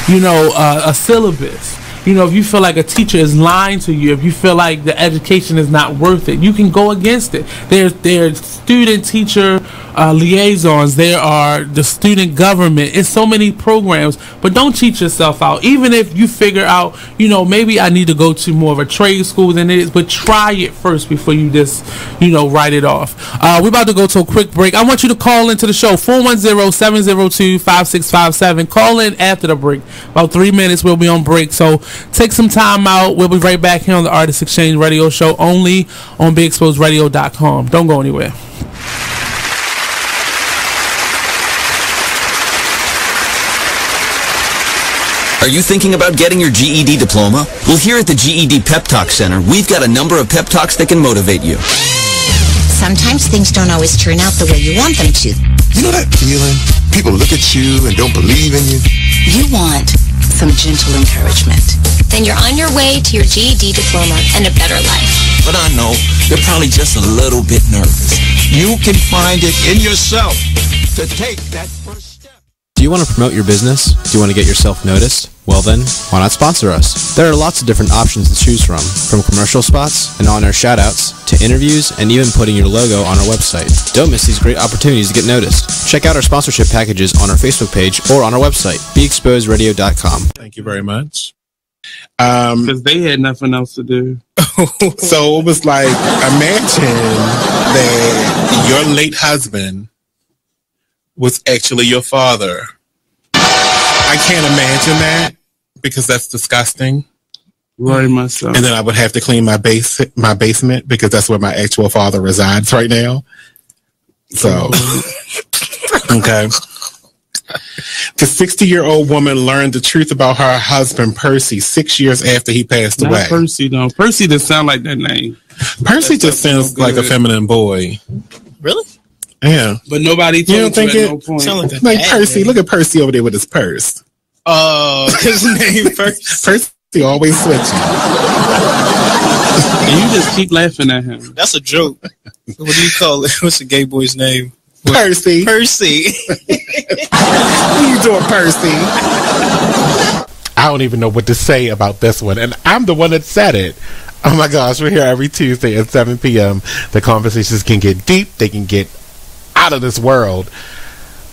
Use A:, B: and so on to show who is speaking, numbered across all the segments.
A: a syllabus. If you feel like a teacher is lying to you, if you feel like the education is not worth it, you can go against it. There's student-teacher liaisons. There are the student government. It's so many programs, but don't cheat yourself out. Even if you figure out, maybe I need to go to more of a trade school than it is, but try it first before you just, write it off. We're about to go to a quick break. I want you to call into the show, 410-702-5657. Call in after the break. About 3 minutes, we'll be on break. So take some time out. We'll be right back here on the Artist Exchange Radio Show, only on BigExposedRadio.com. Don't go anywhere.
B: Are you thinking about getting your GED diploma? Well, here at the GED Pep Talk Center, we've got a number of pep talks that can motivate you.
C: Sometimes things don't always turn out the way you want them to.
D: You know that feeling? People look at you and don't believe in you.
C: You want some gentle encouragement. Then you're on your way to your GED diploma and a better life.
E: But I know you're probably just a little bit nervous. You can find it in yourself to take that first step.
F: Do you want to promote your business? Do you want to get yourself noticed? Well then, why not sponsor us? There are lots of different options to choose from commercial spots and on-air shoutouts, to interviews, and even putting your logo on our website. Don't miss these great opportunities to get noticed. Check out our sponsorship packages on our Facebook page or on our website, BeExposedRadio.com.
G: Thank you very much.
A: Because they had nothing else to do.
G: So it was like, imagine that your late husband was actually your father. I can't imagine that because that's disgusting.
A: Very much so.
G: And then I would have to clean my basement because that's where my actual father resides right now. So, okay. The 60-year-old woman learned the truth about her husband, Percy, 6 years after he passed away.
A: Not Percy, no. Percy doesn't sound like that name.
G: Percy just sounds like a feminine boy.
E: Really?
G: Yeah.
A: But nobody told you at no point.
G: Like Percy. Look at Percy over there with his purse.
E: His name
G: Percy always switching.
A: And you just keep laughing at him.
E: That's a joke. What do you call it? What's the gay boy's name?
G: Percy.
E: Percy.
G: What are you doing, Percy? I don't even know what to say about this one. And I'm the one that said it. Oh my gosh, we're here every Tuesday at 7 p.m. The conversations can get deep. They can get out of this world.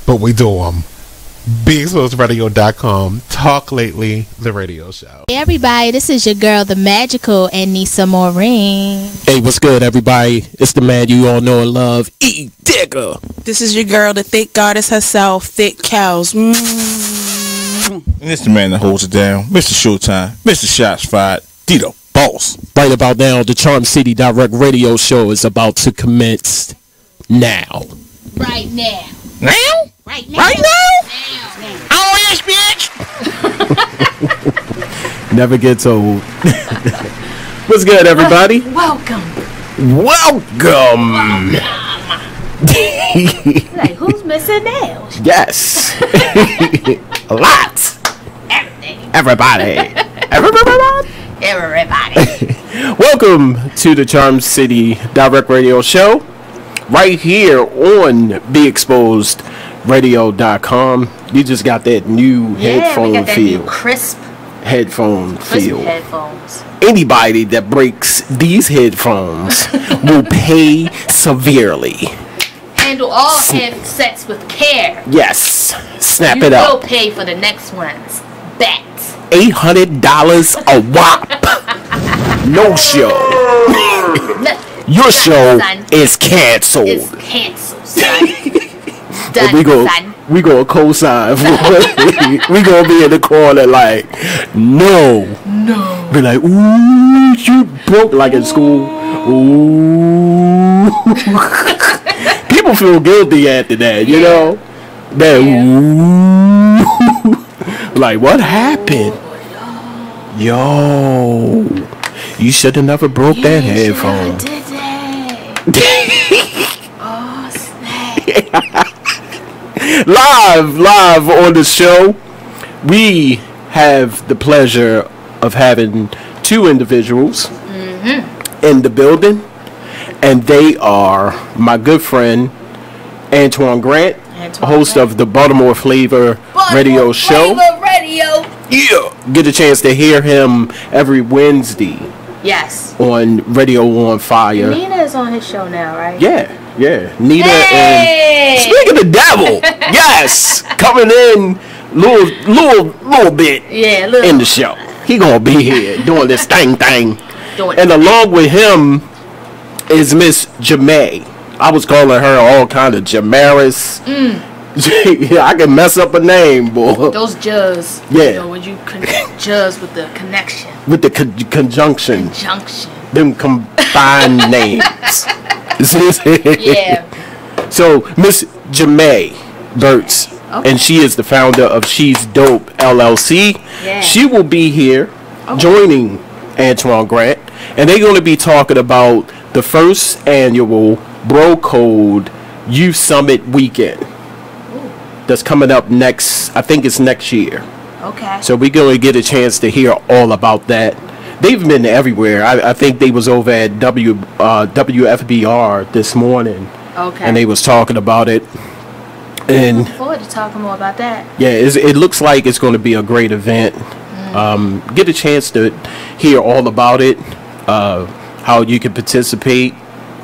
G: But we do them. BigExposedRadio.com. Talk Lately, the radio show.
H: Hey everybody, this is your girl, the magical Aneesah Morine.
I: Hey, what's good, everybody? It's the man you all know and love, E. Digger.
J: This is your girl, the thick goddess herself, Thick Cows.
K: And it's the man that holds it down, Mr. Showtime, Mr. Shots Fired, Dito Boss.
I: Right about now, the Charm City Direct Radio Show is about to commence now.
H: Right now.
K: Now?
H: Right now.
K: Right now?
H: Oh,
K: yes, bitch!
I: Never gets old. What's good, everybody?
H: Welcome. Like, who's missing nails?
I: Yes. A lot.
H: Everything.
I: Everybody. Welcome to the Charm City Direct Radio Show. Right here on BeExposedRadio.com. You just got that new headphone
H: we got that
I: feel.
H: New crisp
I: feel.
H: Headphones.
I: Anybody that breaks these headphones will pay severely.
H: Handle all headsets with care.
I: Yes. Snap
H: you
I: it up.
H: You will pay for the next ones. Bet.
I: $800 a whop. No show. Your show is canceled.
H: It's canceled, son. Done,
I: we gonna co-sign. We gonna be in the corner like, no. Be like, ooh, you broke, like in school. Ooh. People feel guilty after that, you know. That ooh. Like, what happened? Yo, you should have never broke that headphone.
H: Oh, snap.
I: Live on the show, we have the pleasure of having two individuals in the building, and they are my good friend Antwon Grant, host of the Baltimore Flavor Radio Show. get a chance to hear him every Wednesday.
H: Yes.
I: On Radio on Fire.
H: Nina is on his show now, right?
I: Yeah. Nina and speaking of the devil, yes, coming in little bit in the show. He gonna be here doing this thing. And along with him is Miss Jamais. I was calling her all kind of Jamaris. Yeah, I can mess up a name, boy.
H: Those juzz.
I: Yeah.
H: You know, when you juzz with the connection.
I: With the conjunction. Them combined names.
H: Yeah.
I: So, Miss Jamais Burts, and she is the founder of She's Dope LLC.
H: Yeah.
I: She will be here joining Antwon Grant, and they're going to be talking about the first annual Bro.Code Youth Summit weekend. That's coming up next, I think it's next year.
H: Okay.
I: So we're going to get a chance to hear all about that. They've been everywhere. I think they was over at WFBR this morning.
H: Okay.
I: And they was talking about it. And
H: looking forward to talking more about that.
I: Yeah, it looks like it's going to be a great event. Get a chance to hear all about it, how you can participate,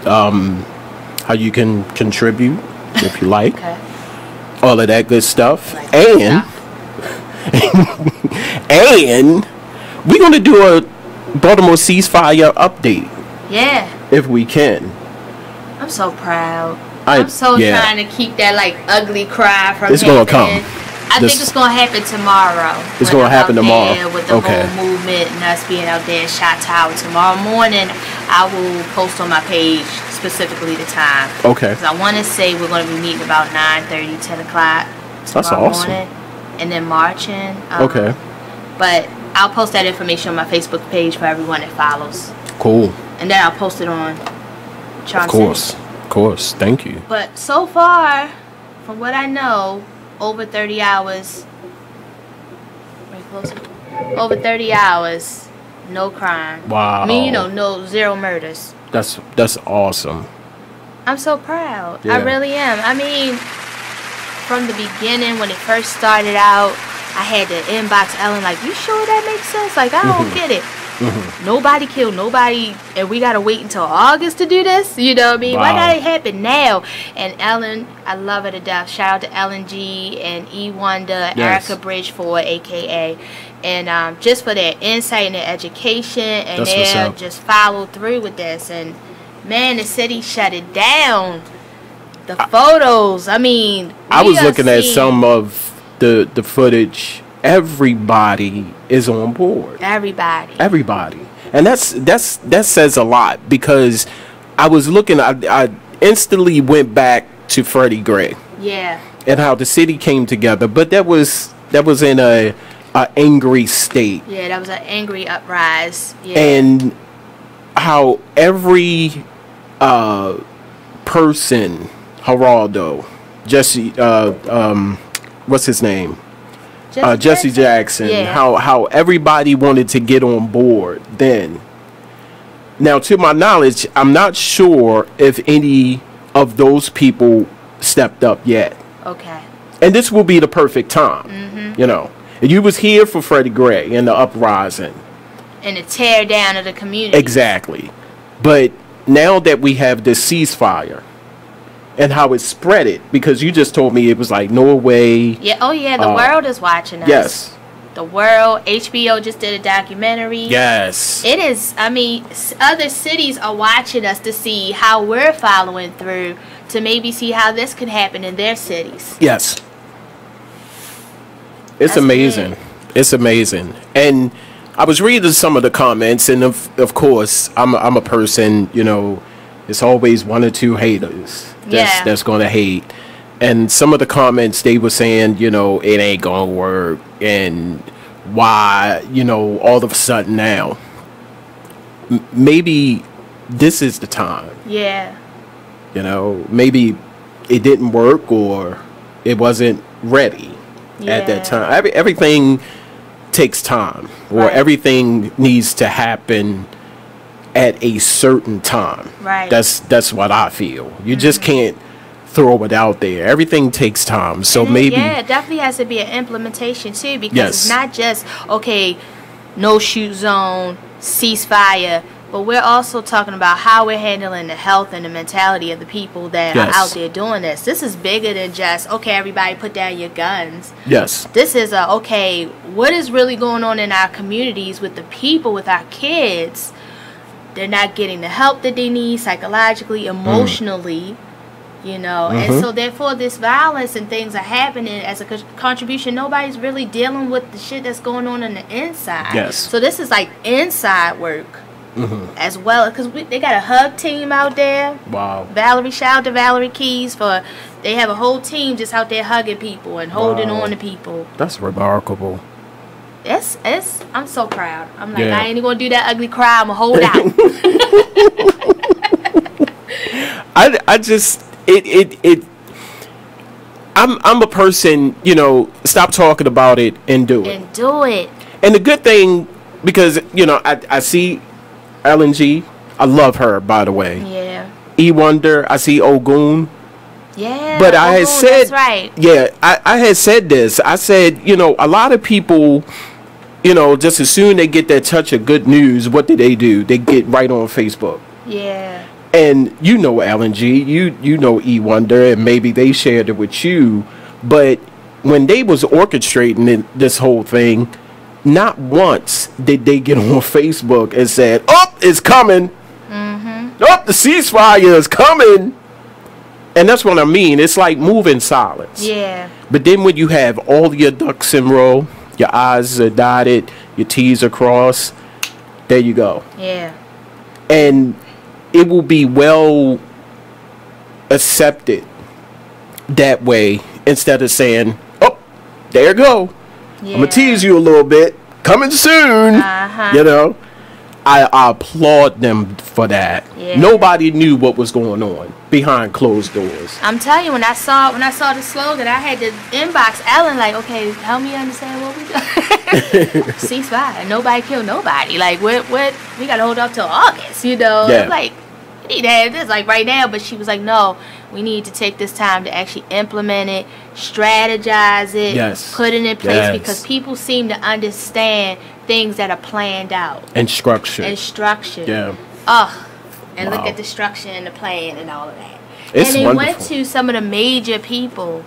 I: how you can contribute if you like.
H: Okay.
I: All of that good stuff. And we're going to do a Baltimore ceasefire update.
H: Yeah.
I: If we can.
H: I'm so proud. I'm so trying to keep that like ugly cry from
I: it's going to come.
H: I think it's going to happen tomorrow.
I: It's going to happen tomorrow.
H: With the whole movement and us being out there in Shot Tower. Tomorrow morning, I will post on my page specifically the time.
I: Okay.
H: Because I want to say we're going to be meeting about 9:30, 10 o'clock
I: That's awesome.
H: morning. And then marching.
I: Okay.
H: But I'll post that information on my Facebook page for everyone that follows.
I: Cool.
H: And then I'll post it on Charm
I: Of course.
H: City.
I: Of course. Thank you.
H: But so far, from what I know, over 30 hours. Very close. Over 30 hours, no crime.
I: Wow.
H: I mean, zero murders.
I: That's awesome.
H: I'm so proud.
I: Yeah.
H: I really am. I mean, from the beginning, when it first started out, I had to inbox Ellen like, you sure that makes sense? Like, I don't get it. Nobody killed nobody, and we gotta wait until August to do this. You know what I mean? Why gotta it happen now? And Ellen, I love her to death. Shout out to Ellen G and E Wonder, Erica Bridgeford, aka, and just for their insight and their education, and they just followed through with this. And man, the city shut it down. The photos. I mean,
I: I was looking at some of the footage. Everybody is on board.
H: Everybody.
I: And that says a lot, because I was looking, I instantly went back to Freddie Gray.
H: Yeah.
I: And how the city came together, but that was in a angry state.
H: Yeah, that was an angry uprise. Yeah.
I: And how every person, Geraldo, Jesse, what's his name? Jesse Jackson.
H: Yeah.
I: How everybody wanted to get on board then. Now, to my knowledge, I'm not sure if any of those people stepped up yet.
H: Okay.
I: And this will be the perfect time. You know, you was here for Freddie Gray and the uprising.
H: And the tear down of the community.
I: Exactly. But now that we have this ceasefire, and how it spread it, because you just told me it was like Norway.
H: Yeah. Oh yeah, the world is watching us.
I: Yes.
H: The world. HBO just did a documentary.
I: Yes.
H: It is. I mean, other cities are watching us to see how we're following through, to maybe see how this could happen in their cities.
I: Yes. It's amazing. It's amazing. And I was reading some of the comments, and of course, I'm a person, it's always one or two haters that's going to hate. And some of the comments, they were saying, it ain't going to work. And why, all of a sudden now. Maybe this is the time.
H: Yeah.
I: Maybe it didn't work, or it wasn't ready at that time. Everything takes time, or everything needs to happen at a certain time.
H: Right.
I: That's what I feel. You just can't throw it out there. Everything takes time. So maybe
H: it definitely has to be an implementation too, because
I: Yes.
H: it's not just okay, no shoot zone, ceasefire, but we're also talking about how we're handling the health and the mentality of the people that
I: Yes.
H: are out there doing this. This is bigger than just okay, everybody put down your guns.
I: yes,
H: This is okay, what is really going on in our communities with the people, with our kids? They're not getting the help that they need psychologically, emotionally, you know. And so therefore this violence and things are happening as a contribution. Nobody's really dealing with the shit that's going on the inside.
I: Yes.
H: So this is like inside work as well, because they got a hug team out there.
I: wow,
H: Valerie, shout out to Valerie Keys for, they have a whole team just out there hugging people and holding
I: Wow.
H: on to people.
I: that's remarkable.
H: It's I'm so proud. I'm like,
I: Yeah.
H: I ain't even gonna do that ugly cry. I'm gonna hold out.
I: I just I'm a person, you know, stop talking about it and do it.
H: And do it.
I: And the good thing, because you know, I see LNG. I love her, by the way.
H: Yeah.
I: E Wonder. I see Ogun.
H: Yeah.
I: But I had said,
H: that's right.
I: yeah, I had said this. I said, you know, a lot of people, you know, just as soon they get that touch of good news, what do? They get right on Facebook.
H: Yeah.
I: And you know LNG, you know E Wonder, and maybe they shared it with you. But when they was orchestrating this whole thing, not once did they get on Facebook and said, "Oh, it's coming. Oh, the ceasefire is coming." And that's what I mean. It's like moving silence.
H: Yeah.
I: But then when you have all your ducks in a row, your I's are dotted, your T's are crossed, there you go.
H: Yeah.
I: And it will be well accepted that way, instead of saying, "Oh, there you go.
H: Yeah.
I: I'm gonna tease you a little bit. Coming soon." You know, I applaud them for that.
H: Yeah.
I: Nobody knew what was going on behind closed doors.
H: I'm telling you, when I saw the slogan, I had to inbox Ellen like, okay, help me understand what we do. Ceasefire. Nobody kill nobody. Like what we gotta hold up till August, you know.
I: Yeah.
H: Like we need to have this like right now, but she was like, no, we need to take this time to actually implement it, strategize it,
I: Yes.
H: put it in place,
I: Yes.
H: because people seem to understand things that are planned out
I: And structure.
H: and structured.
I: Yeah.
H: And look
I: Wow.
H: at the structure and the plan and all of that.
I: It's
H: and they
I: wonderful.
H: went to some of the major people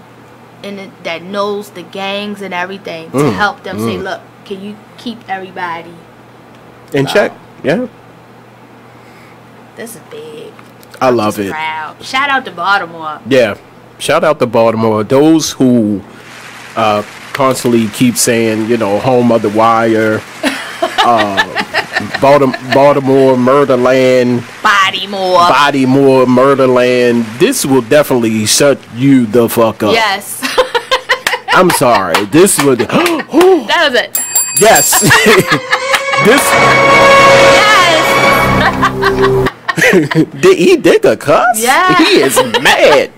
H: that knows the gangs and everything to help them say, look, can you keep everybody?
I: In check. Yeah.
H: This is big.
I: I love it.
H: Proud. Shout out to Baltimore.
I: Yeah. Shout out to Baltimore. Those who constantly keep saying, you know, home of the wire, Baltimore, Murderland, Bodymore, Murderland. This will definitely shut you the fuck up.
H: Yes.
I: I'm sorry. This would.
H: That was it.
I: Yes. Did he dig a cuss?
H: Yeah.
I: He is mad.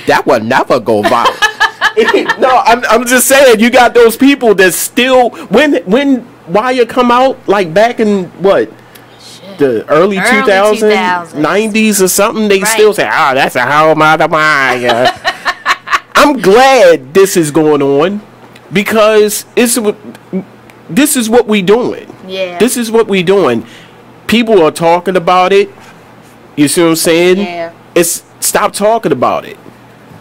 I: That will never go viral. No, I'm just saying, you got those people that still, when Wire come out, like back in what? The early 2000s, 90s or something, they still say, "Oh, that's a home of the Wire." I'm glad this is going on, because this is what we doing.
H: Yeah.
I: This is what we doing. People are talking about it. You see what I'm saying?
H: Yeah.
I: It's stop talking about it.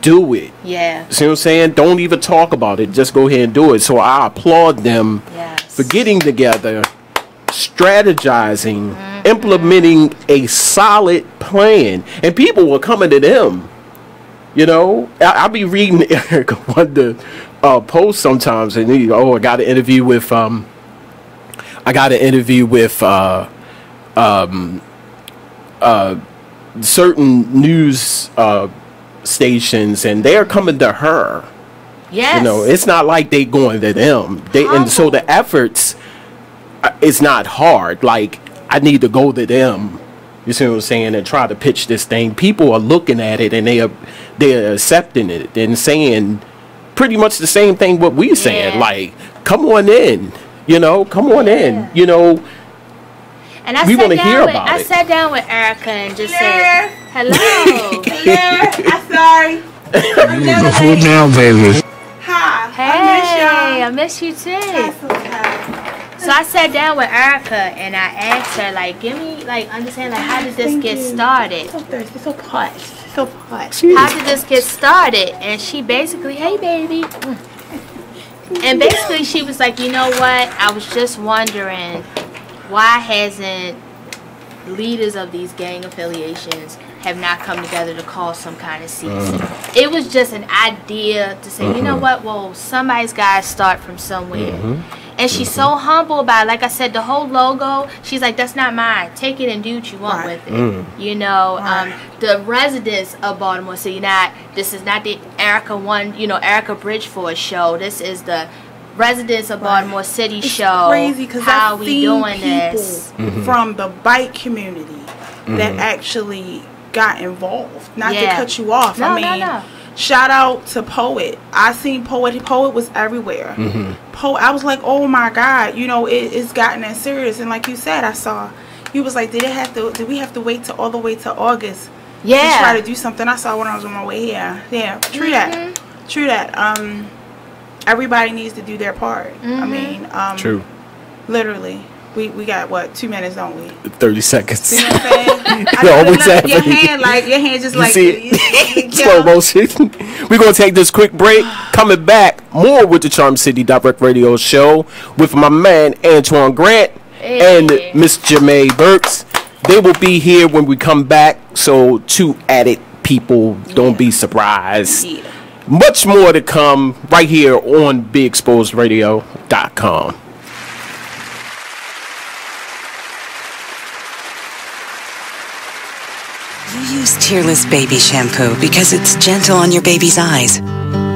I: Do it.
H: Yeah.
I: See what I'm saying? Don't even talk about it. Just go ahead and do it. So I applaud them for getting together, strategizing, implementing a solid plan. And people were coming to them. You know, I'll be reading Eric one the posts sometimes, and he, I got an interview with certain news stations, and they're coming to her.
H: Yes.
I: You know, it's not like they going to them. And so the efforts, it's not hard. Like, I need to go to them. You see what I'm saying? And try to pitch this thing. People are looking at it, and they're accepting it and saying pretty much the same thing what we saying.
H: Yeah.
I: Like, come on in. You know, come on in. You know.
H: And
I: we want to hear about
H: I
I: it.
H: sat down with Erica and just said, hello.
J: I'm sorry.
I: Hold down, baby.
J: Hi.
H: Hey, I miss you too. So I sat down with Erica and I asked her, like, give me, like, understand, like, how did this get started?
J: So thirsty, so parched, so parched.
H: How did this get started? And she basically, hey, baby. And basically she was like, you know what? I was just wondering, why hasn't leaders of these gang affiliations have not come together to call some kind of season? It was just an idea to say, you know what? Well, somebody's got to start from somewhere. And she's so humble about it. Like I said, the whole logo, she's like, that's not mine. Take it and do what you want with it. You know, the residents of Baltimore City, this is not the Erica Erica Bridgeford show. This is the residents of Baltimore City show.
J: Crazy because
H: how
J: I've
H: we
J: seen
H: doing
J: people
H: this
J: from the bike community that actually got involved. Not to cut you off.
H: No,
J: I mean,
H: no.
J: Shout out to Poet. I seen Poet. Poet was everywhere. Poet. I was like, oh my God, you know, it's gotten that serious. And like you said, I saw, you was like, did we have to wait till all the way to August? To try to do something. I saw when I was on my way here. Yeah, true that. True that. Everybody needs to do their part. I mean,
I: True.
J: Literally. We got what, 2 minutes, don't we?
I: 30 seconds.
J: You know what I'm saying? Your hand just like
I: see it? Slow motion. We're gonna take this quick break. Coming back, more with the Charm City Direct Radio Show with my man Antwon Grant and Miss Jamais Burts. They will be here when we come back. So to added people, don't be surprised. Much more to come right here on BeExposedRadio.com.
L: You use Tearless Baby Shampoo because it's gentle on your baby's eyes.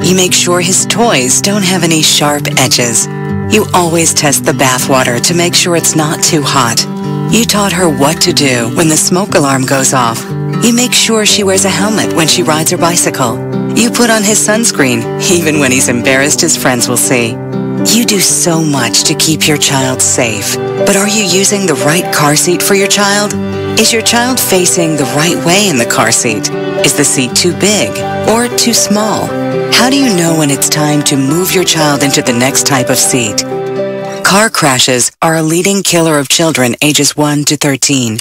L: You make sure his toys don't have any sharp edges. You always test the bath water to make sure it's not too hot. You taught her what to do when the smoke alarm goes off. You make sure she wears a helmet when she rides her bicycle. You put on his sunscreen, even when he's embarrassed his friends will see. You do so much to keep your child safe. But are you using the right car seat for your child? Is your child facing the right way in the car seat? Is the seat too big or too small? How do you know when it's time to move your child into the next type of seat? Car crashes are a leading killer of children ages 1 to 13.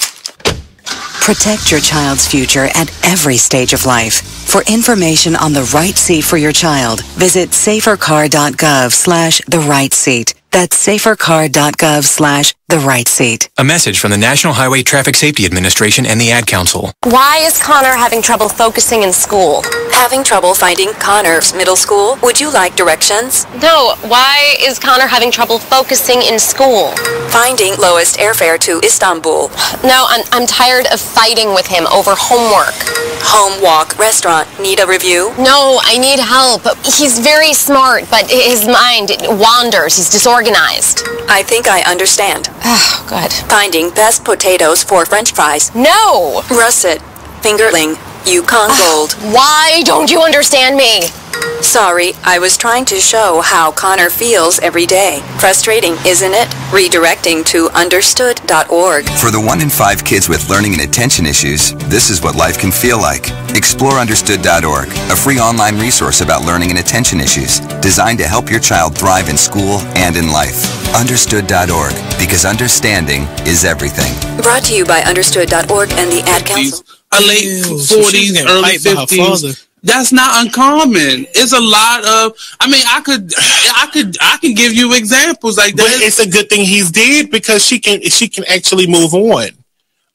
L: Protect your child's future at every stage of life. For information on the right seat for your child, visit safercar.gov/the-right-seat. That's safercar.gov/the-right-seat.
M: A message from the National Highway Traffic Safety Administration and the Ad Council.
C: Why is Connor having trouble focusing in school?
L: Having trouble finding Connor's middle school? Would you like directions?
C: No, why is Connor having trouble focusing in school?
L: Finding lowest airfare to Istanbul.
C: No, I'm tired of fighting with him over homework.
L: Home, walk, restaurant. Need a review?
C: No, I need help. He's very smart, but his mind wanders. He's disorganized.
L: I think I understand.
C: Oh, good.
L: Finding best potatoes for French fries.
C: No!
L: Russet, fingerling, Yukon Gold.
C: Why don't you understand me?
L: Sorry, I was trying to show how Connor feels every day. Frustrating, isn't it? Redirecting to understood.org.
N: For the 1 in 5 kids with learning and attention issues, this is what life can feel like. Explore understood.org, a free online resource about learning and attention issues, designed to help your child thrive in school and in life. Understood.org, because understanding is everything.
L: Brought to you by understood.org and the Ad Council.
O: A late 40s, early 50s. That's not uncommon. It's a lot of. I mean, I can give you examples like that.
G: But it's a good thing he's dead because she can actually move on.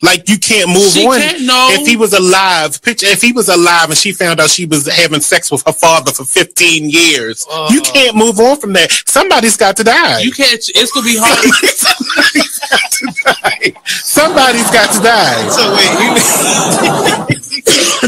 G: Like you can't move on. If he was alive, if he was alive and she found out she was having sex with her father for 15 years, you can't move on from that. Somebody's got to die.
O: You can't. It's gonna be hard.
G: Somebody's got to die.
O: So wait,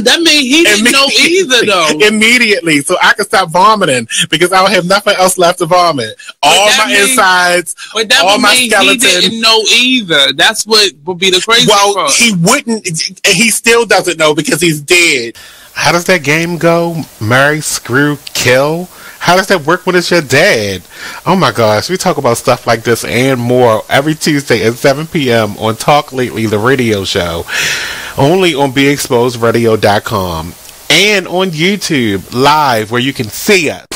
O: that means he didn't know either, though.
G: Immediately, so I can stop vomiting because I don't have nothing else left to vomit. All my insides, all my skeleton.
O: He didn't know either. That's what would be the crazy part.
G: He wouldn't. He still doesn't know because he's dead. How does that game go? Marry, screw, kill? How does that work when it's your dad? Oh my gosh, we talk about stuff like this and more every Tuesday at 7 p.m. on Talk Lately, the radio show. only on BeExposedRadio.com and on YouTube live where you can see us.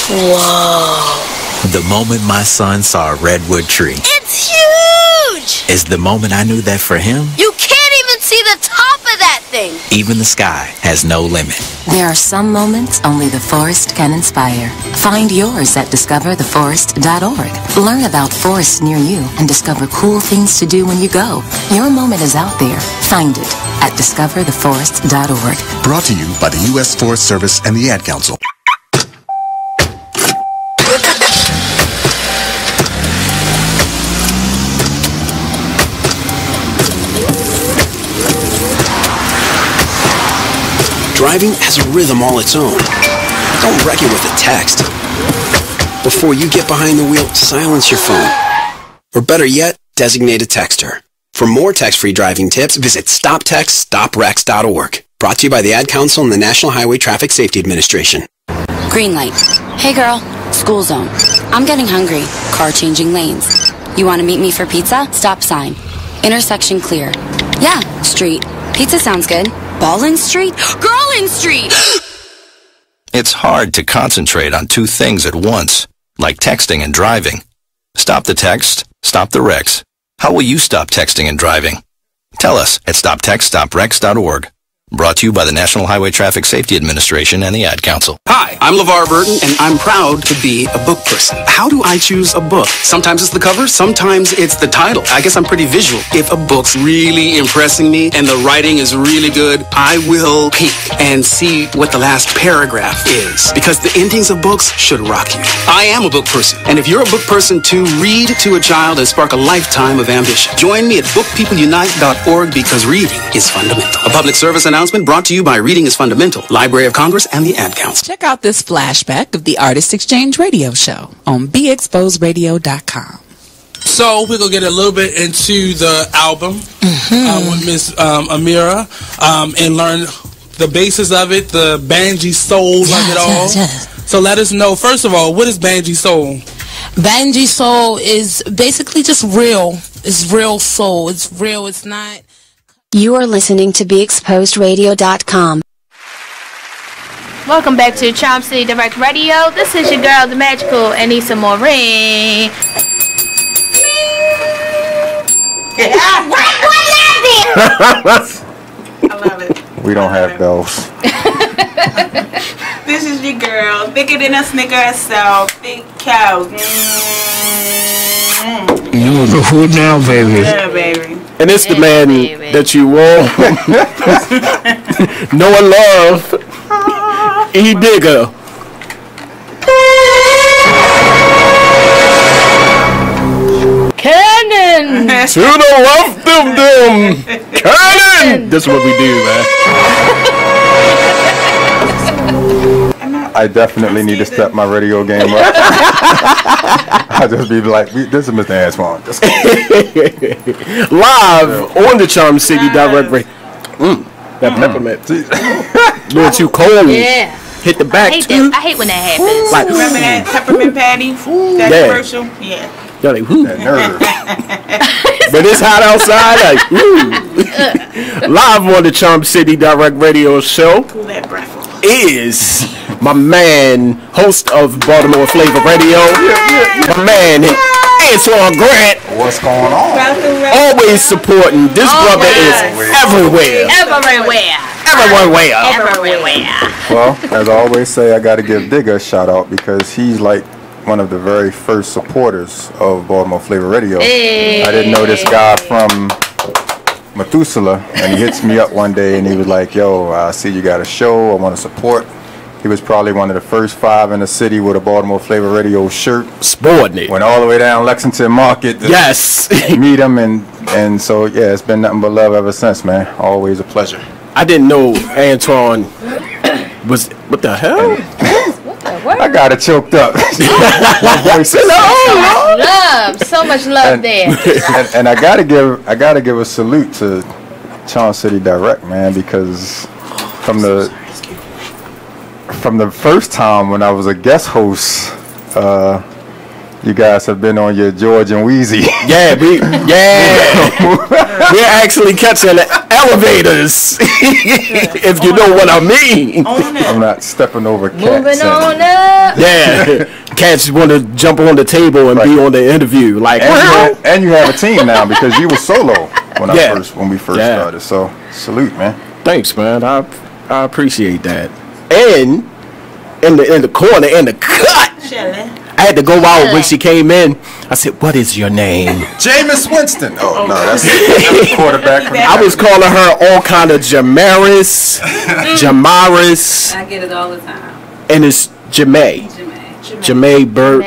P: Whoa. The moment my son saw a redwood tree.
C: It's huge!
P: Is the moment I knew that for him,
C: You can't even see the top of that thing!
P: even the sky has no limit.
L: There are some moments only the forest can inspire. Find yours at discovertheforest.org. Learn about forests near you and discover cool things to do when you go. Your moment is out there. Find it at discovertheforest.org.
D: Brought to you by the U.S. Forest Service and the Ad Council.
Q: Driving has a rhythm all its own. Don't wreck it with a text. Before you get behind the wheel, silence your phone. Or better yet, designate a texter. For more text-free driving tips, visit StopTextStopWrecks.org. Brought to you by the Ad Council and the National Highway Traffic Safety Administration.
R: Green light. Hey girl, school zone. I'm getting hungry. Car changing lanes. You want to meet me for pizza? Stop sign. Intersection clear. Yeah, street. Pizza sounds good. Ballin Street? Girlin Street!
N: It's hard to concentrate on two things at once, like texting and driving. Stop the text, stop the wrecks. How will you stop texting and driving? Tell us at StopTextStopWrecks.org. Brought to you by the National Highway Traffic Safety Administration and the Ad Council.
Q: Hi, I'm LeVar Burton, and I'm proud to be a book person. How do I choose a book? Sometimes it's the cover, sometimes it's the title. I guess I'm pretty visual. If a book's really impressing me and the writing is really good, I will peek and see what the last paragraph is. Because the endings of books should rock you. I am a book person, and if you're a book person too, read to a child and spark a lifetime of ambition. Join me at bookpeopleunite.org because reading is fundamental. A public service announcement brought to you by Reading is Fundamental, Library of Congress, and the Ad Council.
S: Check out this flashback of the Artist Exchange Radio Show on BeExposedRadio.com.
A: So we're gonna get a little bit into the album with Miss Amira and learn the basis of it, the Banji soul of it all.
T: Yes.
A: So let us know, first of all, what is Banji soul?
T: Banji soul is basically just real. It's real soul. It's real. It's not.
C: You are listening to BeExposedRadio.com. Welcome back to Charm City Direct Radio. This is your girl, the magical Aneesah Morine.
J: I love it.
U: We don't have those.
J: This is your girl, thicker than a Snicker herself, thick cow.
I: You the food now, baby.
J: Yeah, baby.
I: And it's the man that you want. Know and love. E Digger.
T: Cannon!
I: To the left of them! Cannon! This is what we do, man.
U: I definitely need to step my radio game up. I just be like, this is Mr. Antwon.
I: Live on the Charm City Direct Radio. That peppermint. A little too cold.
H: Yeah.
I: Hit the back
H: I hate when that happens.
I: Like,
J: remember that peppermint patty? That commercial? Yeah.
I: You're like, whoo. But it's hot outside. Like, woo. Live on the Charm City Direct Radio Show is my man, host of Baltimore Flavor Radio, my man, Antwon Grant.
U: What's going on?
I: Always supporting. This brother is everywhere.
H: Everywhere.
U: Well, as I always say, I got to give Digger a shout out because he's like one of the very first supporters of Baltimore Flavor Radio.
H: Hey.
U: I didn't know this guy from Methuselah, and he hits me up one day and he was like, yo, I see you got a show, I want to support. He was probably one of the first 5 in the city with a Baltimore Flavor Radio shirt.
I: Sporting it.
U: Went all the way down Lexington Market to meet him, and so yeah, it's been nothing but love ever since, man. Always a pleasure.
I: I didn't know Antwon was, what the hell?
U: I got it choked up.
H: So much love there.
U: And I gotta give a salute to Charm City Direct, man, because from the first time when I was a guest host You guys have been on your George and Wheezy.
I: Yeah, we're actually catching the elevators, if you know what I mean.
U: I'm not stepping over cats.
H: Moving on up.
I: Yeah, cats want to jump on the table and be on the interview. Like,
U: and you have a team now because you were solo when we first started. So salute, man.
I: Thanks, man. I appreciate that. And in the corner, in the cut. I had to go out when she came in. I said, "What is your name?"
U: Jameis Winston. Oh no, that's the quarterback.
I: I was calling her all kind of Jamaris.
B: I get it all the time.
I: And it's Jamais. Jamais Burts.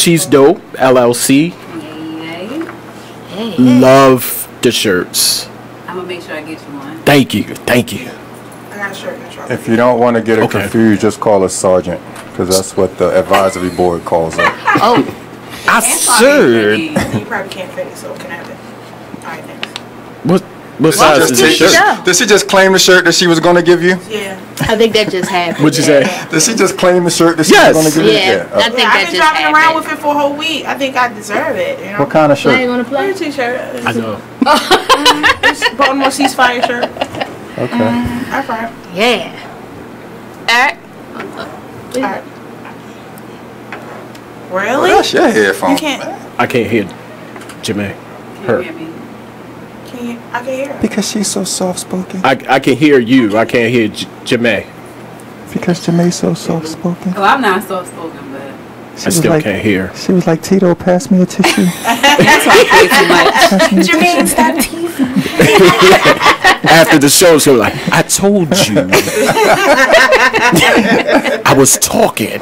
I: She's dope. LLC. Love the shirts.
B: I'm gonna make sure I get you one.
I: Thank you.
J: I got a shirt.
U: If you don't want to get it confused, just call us Sergeant, because that's what the advisory board calls her.
I: Oh, I should.
J: You probably can't fit it, so can I have it? All right, thanks.
I: What size is the shirt?
U: Did she just claim the shirt that she was going to give you?
J: Yeah.
H: I think that just happened.
I: What'd you say?
U: Did she just claim the shirt that she was going to give you?
H: Yeah, I think
J: I've
H: that
J: been
H: just
J: driving
H: happened.
J: around with it for a whole week. I think I deserve it. You know?
U: What kind of shirt?
H: Now you want to play?
J: A t-shirt.
I: I know.
J: It's Baltimore ceasefire shirt.
U: Okay.
J: All right.
H: Yeah. Alright.
J: Really?
U: Well, that's your headphone.
J: You can't.
I: I can't hear Jamais. Her.
J: I can hear her.
U: Because she's so soft-spoken.
I: I can hear you. I can't hear Jamais.
U: Because Jamae's so soft-spoken.
B: Oh, I'm not soft-spoken, but
I: I still can't hear.
U: She was like, Tito, pass me a tissue.
B: that's why I play too much.
J: Jermaine, stop teasing.
I: After the show, she was like, I told you. I was talking.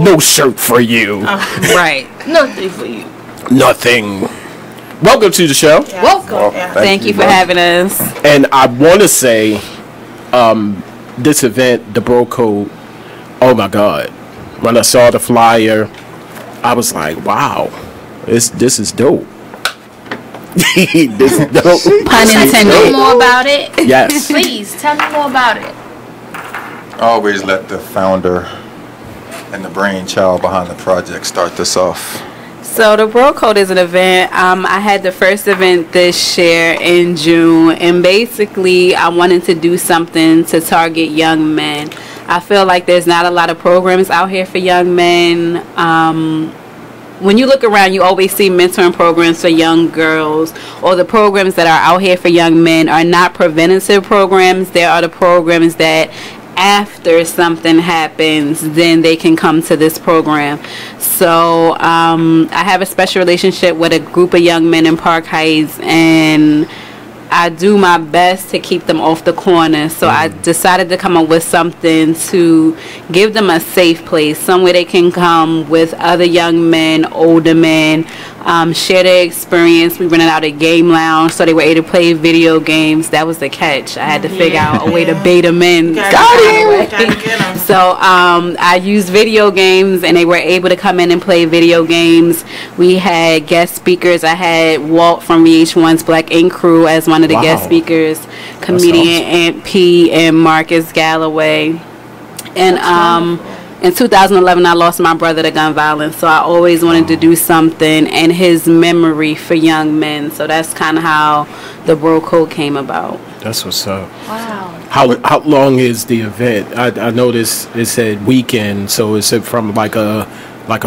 I: No shirt for you.
H: Right. Nothing for you.
I: Nothing. Welcome to the show.
H: Yeah. Welcome.
B: Thank you for having us.
I: And I want to say, this event, the Bro.Code, oh my God. When I saw the flyer, I was like, wow, this is dope. This is dope.
H: Pun intended. Tell me more about it.
I: Yes.
H: Please, tell me more about it.
U: Always let the founder and the brainchild behind the project start this off.
B: So the Bro.Code is an event. I had the first event this year in June, and basically I wanted to do something to target young men. I feel like there's not a lot of programs out here for young men. When you look around, you always see mentoring programs for young girls, or the programs that are out here for young men are not preventative programs. They are the programs that after something happens, then they can come to this program. So I have a special relationship with a group of young men in Park Heights, and I do my best to keep them off the corner. So I decided to come up with something to give them a safe place, somewhere they can come with other young men, older men, share their experience. We rented out a game lounge so they were able to play video games. That was the catch. I had to figure out a way to bait them in. Got him! So I used video games, and they were able to come in and play video games. We had guest speakers. I had Walt from VH1's Black Ink Crew as one of the guest speakers, comedian Aunt P and Marcus Galloway. And in 2011, I lost my brother to gun violence, so I always wanted to do something in his memory for young men. So that's kind of how the Bro.Code came about.
I: That's what's up.
H: Wow.
I: How long is the event? I noticed it said weekend, so is it from like a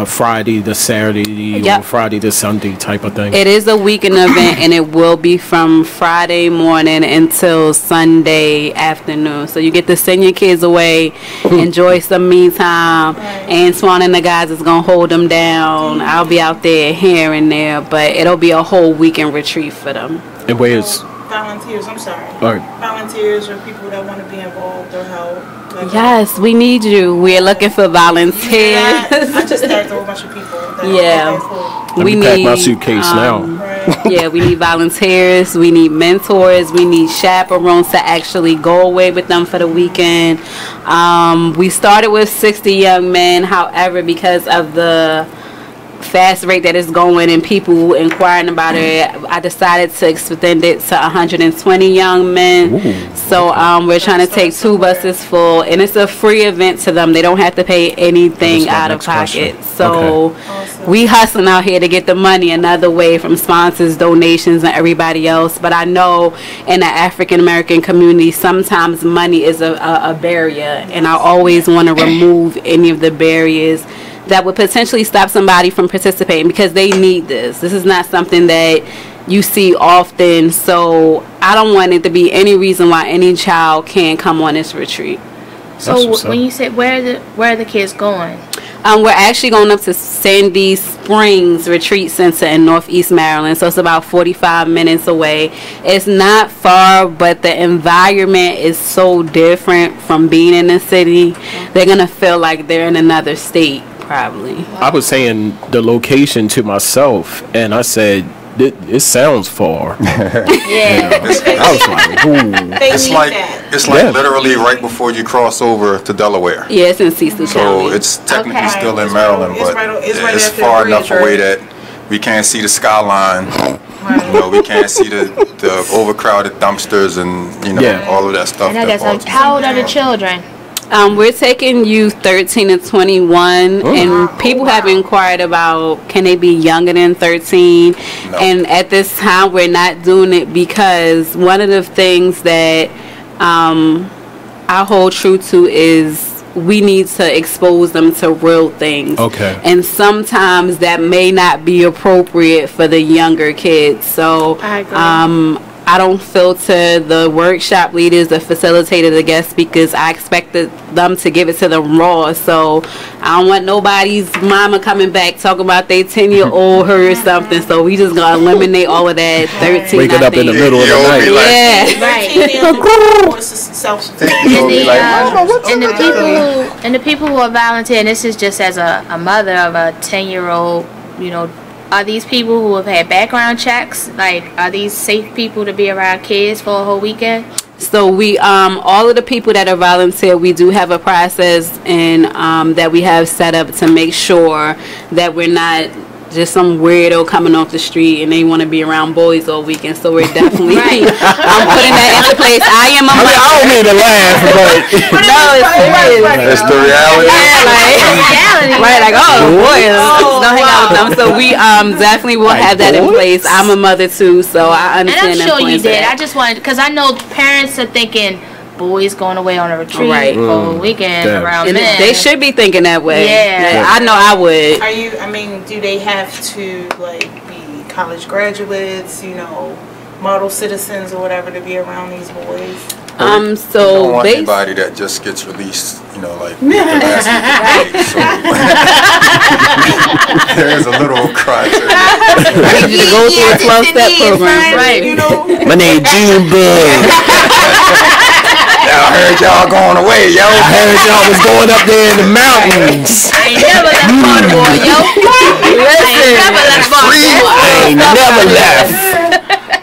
I: Friday to Saturday or Friday to Sunday type of thing?
B: It is a weekend event, and it will be from Friday morning until Sunday afternoon. So you get to send your kids away, enjoy some me time. Antwon and the guys is going to hold them down. I'll be out there here and there, but it'll be a whole weekend retreat for them.
I: And where's
J: volunteers? I'm sorry.
I: All right.
J: Volunteers or people that want to be involved or help.
B: Yes, we need you. We're looking for volunteers.
J: Yeah, I just tagged a whole bunch of people.
B: We
I: pack
B: need
I: my suitcase now.
B: Yeah, we need volunteers. We need mentors. We need chaperones to actually go away with them for the weekend. We started with 60 young men. However, because of the fast rate that it's going and people inquiring about it, I decided to extend it to 120 young men.
I: Ooh.
B: So we're trying to take 2 buses full, and it's a free event to them. They don't have to pay anything out of pocket. So we hustling out here to get the money another way from sponsors, donations, and everybody else. But I know in the African American community, sometimes money is a barrier, and I always want to remove any of the barriers that would potentially stop somebody from participating, because they need this. This is not something that you see often, so I don't want it to be any reason why any child can't come on this retreat.
H: So when you said where are the kids going?
B: We're actually going up to Sandy Springs Retreat Center in Northeast Maryland, so it's about 45 minutes away. It's not far, but the environment is so different from being in the city. They're going to feel like they're in another state, probably.
I: I was saying the location to myself, and I said, it sounds far.
H: Yeah.
I: I was like, ooh.
U: It's like literally right before you cross over to Delaware.
B: Yeah, it's in Cecil County.
U: So it's technically still in Maryland, but it's far enough away that we can't see the skyline. You know, we can't see the overcrowded dumpsters and, you know, all of that stuff.
H: And how old are the children?
B: We're taking youth 13 to 21, and people have inquired about can they be younger than 13. And at this time, we're not doing it because one of the things that I hold true to is we need to expose them to real things.
I: Okay.
B: And sometimes that may not be appropriate for the younger kids. So
H: I agree.
B: I don't filter the workshop leaders, the facilitators, the guest speakers. I expected them to give it to them raw. So I don't want nobody's mama coming back talking about they 10-year-old her or something. So we just gonna eliminate all of that. 13.
I: Waking up in the middle of the night.
H: And the people who are volunteering, this is just as a mother of a 10-year-old, you know, are these people who have had background checks? Like, are these safe people to be around kids for a whole weekend?
B: So we, all of the people that are volunteer, we do have a process and that we have set up to make sure that we're not just some weirdo coming off the street and they want to be around boys all weekend. So we're definitely putting that into place. I don't mean to laugh, but no, it's serious.
U: That's the reality.
B: Yeah, like oh boy, don't hang out with them. So we definitely will have that in place. I'm a mother too, so I understand.
H: And I'm sure you did. I just wanted, because I know parents are thinking boys going away on a retreat for a weekend around men.
B: They should be thinking that way.
H: Yeah.
B: I know I would.
J: Are you? I mean, do they have to like be college graduates? You know, model citizens or whatever to be around these boys?
B: So
U: you don't want anybody that just gets released, you know, like the last week. So there's a little criteria.
B: I need you to go through a 12-step program, right?
J: You know,
I: my name Junebug.
U: I heard y'all going away, yo.
I: I heard y'all was going up there in the mountains.
H: I ain't never left Baltimore, yo.
I: I ain't never left.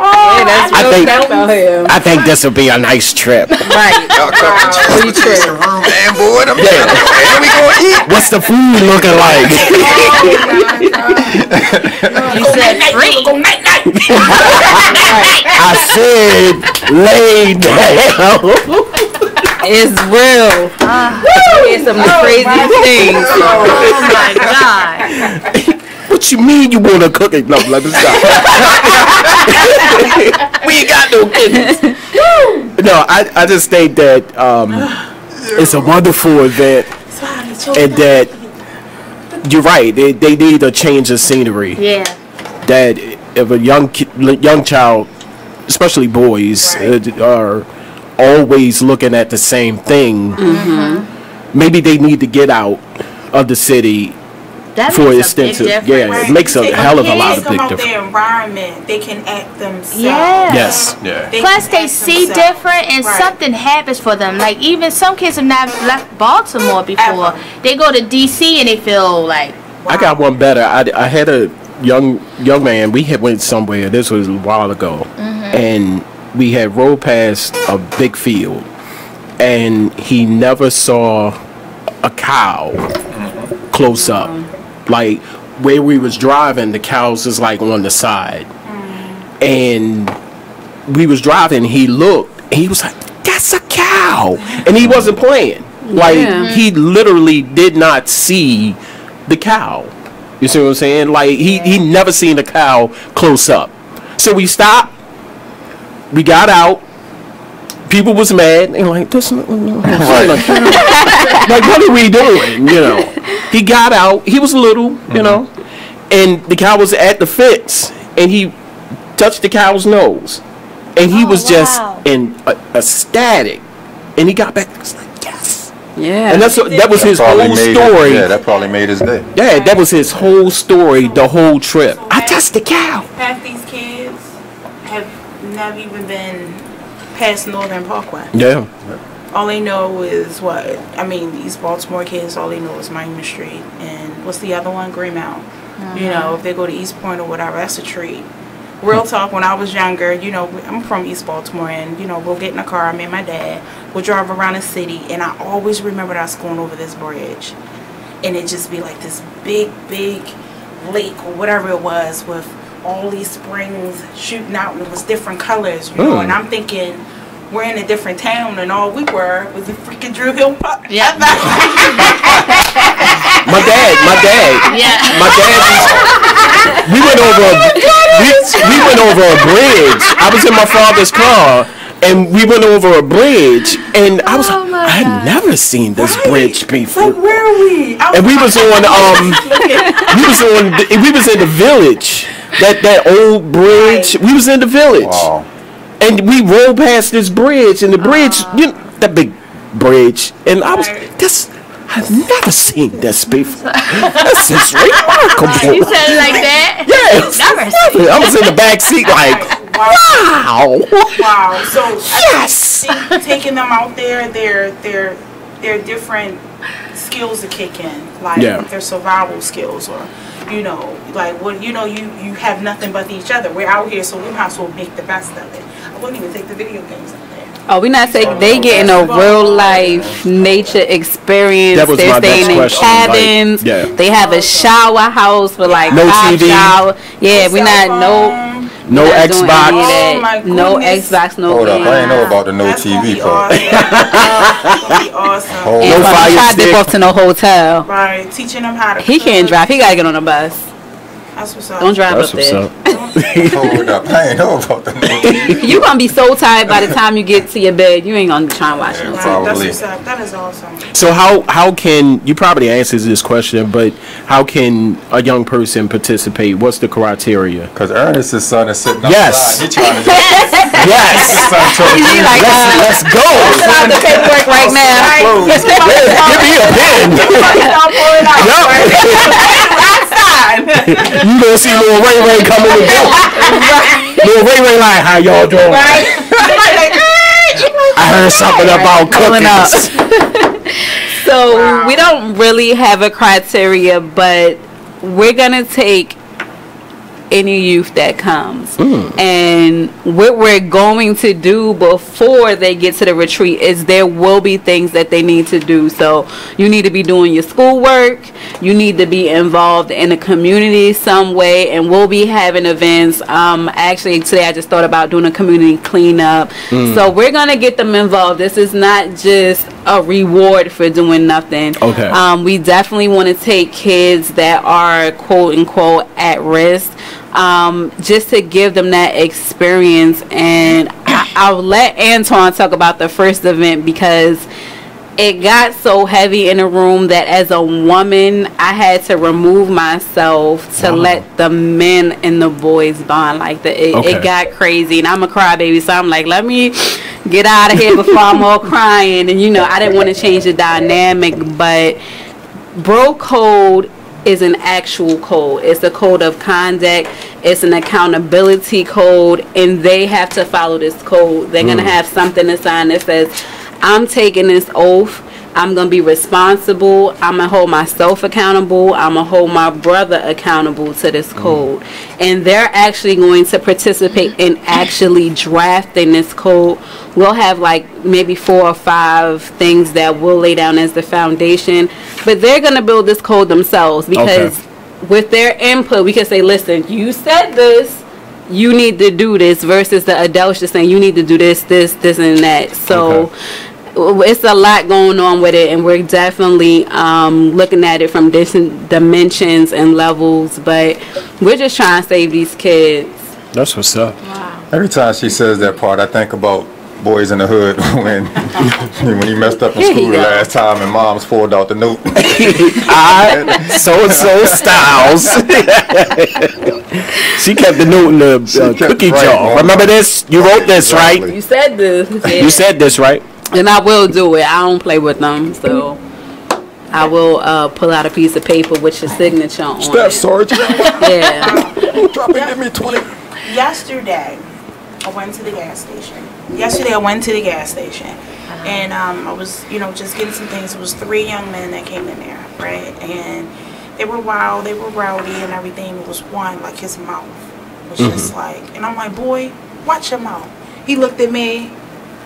I: I think this will be a nice trip.
B: Right.
U: Y'all come to transportation room and boy, where we gonna eat?
I: What's the food looking like?
H: You said free.
I: I said lay down.
B: It's real. Here's some crazy things.
H: Oh my God.
I: What you mean you want to cook it? No, let me stop. We ain't got no kids. No, I just think that it's a wonderful event, and that you're right. They need a change of scenery.
H: Yeah.
I: That if a young child, especially boys, are always looking at the same thing, maybe they need to get out of the city.
H: That
I: for
H: makes a big
I: extensive,
H: difference.
I: it makes a hell of a lot of
J: come
I: big
J: out
I: difference.
J: their environment, they can act themselves.
H: Yeah.
I: Yes. Yeah.
H: Plus, they see different, and something happens for them. Like, even some kids have not left Baltimore before. They go to D.C. and they feel like.
I: I got one better. I had a young man. We had went somewhere. This was a while ago, and we had rolled past a big field, and he never saw a cow close up. Like, where we was driving, the cows is like on the side, and we was driving. He looked. He was like, "That's a cow," and he wasn't playing. Like he literally did not see the cow. You see what I'm saying? Like he never seen a cow close up. So we stopped. We got out. People was mad and like this. Like what are we doing? You know. He got out. He was little. You know, and the cow was at the fence, and he touched the cow's nose, and he was just in ecstatic. And he got back. He was like, yes.
B: Yeah.
I: And that was his whole story.
U: Yeah, that probably made his day.
I: Yeah, that was his whole story, the whole trip. I touched the cow.
J: Half these kids have never even been past Northern Parkway.
I: Yeah.
J: All they know is what? I mean, these Baltimore kids, all they know is Monument Street. And what's the other one? Greenmount. You know, if they go to East Point or whatever, that's a treat. Real talk, when I was younger, you know, I'm from East Baltimore, and, you know, we'll get in a car, me and my dad, we'll drive around the city, and I always remembered us going over this bridge. And it just be like this big, big lake or whatever it was with all these springs shooting out, and it was different colors, you know, and I'm thinking, we're in a different town, and all we were was a freaking Drew Hill Park.
H: Yeah.
I: My dad.
H: Yeah.
I: My dad. We went over a bridge. I was in my father's car, and we went over a bridge, and I was like, I had never seen this bridge before.
J: Like, where are we?
I: And we was on we was in the village. That old bridge. We was in the village.
U: Wow.
I: And we rolled past this bridge, and the bridge, you know, that big bridge, and I was I've never seen this before. This is remarkable.
H: You said it like that?
I: Yes.
H: Never.
I: I was in the back seat like, wow.
J: Wow. So
I: yes.
J: I think taking them out there, they're different skills to kick in, like their survival skills, or you know, like what you know, you have nothing but each other. We're out here, so we might as well make the best of it. I wouldn't even take the video games out there.
B: Oh, we not saying they getting a real life nature experience.
I: That was
B: They're
I: my
B: staying
I: next
B: in
I: question,
B: cabins.
I: like,
B: They have a shower house with like
I: No
B: 5
I: TV.
B: shower. Yeah, we not
I: No Xbox.
B: No Xbox. No.
U: Hold up, I ain't know about the no TV part.
J: Awesome.
U: No
B: And
U: fire
B: try to
U: stick.
B: dip off to no hotel.
J: Right, teaching them how to.
B: He can't drive. He gotta get on a bus.
J: That's what's up.
B: Don't drive
I: That's
B: up
I: what's
B: there.
I: up.
U: Hold up, I ain't know about the no TV.
B: You gonna be so tired by the time you get to your bed. You ain't gonna be trying to watch no
J: Right,
B: TV.
J: that's what's up. That is awesome.
I: So how can you probably answer this question, but how can a young person participate? What's the criteria?
U: Because Ernest's son is sitting outside.
I: Yes.
U: He trying to
I: Yes.
B: He's like,
I: Let's go.
B: fill out the paperwork right now.
I: Give me a pen. You gonna see Lil Ray Ray coming to do. Lil Ray Ray like, how y'all doing? I heard something about cookies.
B: So we don't really have a criteria, but we're gonna take any youth that comes, and what we're going to do before they get to the retreat is there will be things that they need to do. So you need to be doing your schoolwork, you need to be involved in the community some way, and we'll be having events. Actually today I just thought about doing a community cleanup. So we're gonna get them involved. This is not just a reward for doing nothing.
I: Okay.
B: We definitely want to take kids that are quote unquote at risk, just to give them that experience. And I'll let Antwon talk about the first event because it got so heavy in the room that as a woman I had to remove myself to let the men and the boys bond. Like it got crazy, and I'm a crybaby, so I'm like, let me get out of here before I'm all crying. And you know, I didn't want to change the dynamic, but Bro.Code is an actual code. It's a code of conduct. It's an accountability code, and they have to follow this code. They're gonna have something to sign that says, I'm taking this oath, I'm gonna be responsible, I'm gonna hold myself accountable, I'm gonna hold my brother accountable to this code. And they're actually going to participate in actually drafting this code. We'll have like maybe 4 or 5 things that we'll lay down as the foundation, but they're gonna build this code themselves because with their input, we can say, listen, you said this, you need to do this, versus the adults just saying you need to do this, and that. So it's a lot going on with it, and we're definitely looking at it from different dimensions and levels, but we're just trying to save these kids.
I: That's what's up.
B: Wow.
U: Every time she says that part, I think about Boys in the Hood when he messed up in school the last time and mom's pulled out the note.
I: So-and-so Styles. She kept the note in the cookie jar. Remember this? You wrote this, right?
B: You said this. Yeah.
I: You said this, right?
B: And I will do it. I don't play with them, so I will pull out a piece of paper with your signature on
U: Step, Sergeant.
B: Yeah.
U: Drop it, give me 20.
J: Yesterday, I went to the gas station. And I was, just getting some things. It was 3 young men that came in there, right? And they were wild, they were rowdy and everything. It was one, like his mouth was just like, and I'm like, boy, watch your mouth. He looked at me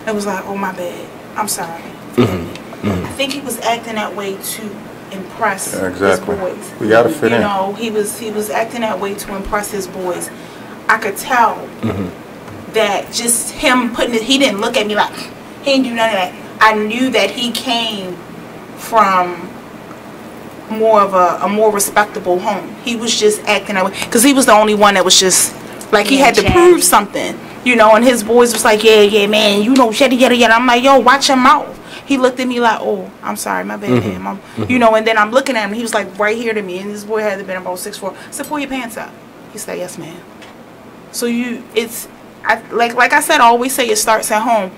J: and was like, oh, my bad. I'm sorry. I think he was acting that way to impress his boys.
U: We gotta fit in.
J: He was acting that way to impress his boys. I could tell that just him putting it, he didn't look at me like, he didn't do none of that. I knew that he came from more of a more respectable home. He was just acting that way because he was the only one that was just like he had to prove something, and his boys was like, yeah, man, yada yada yada. I'm like, yo, watch your mouth. He looked at me like, oh, I'm sorry, my bad, Mom. And then I'm looking at him. He was like right here to me, and this boy had to been about 6'4". I said, pull your pants up. He said, yes, ma'am. So like I said, I always say it starts at home.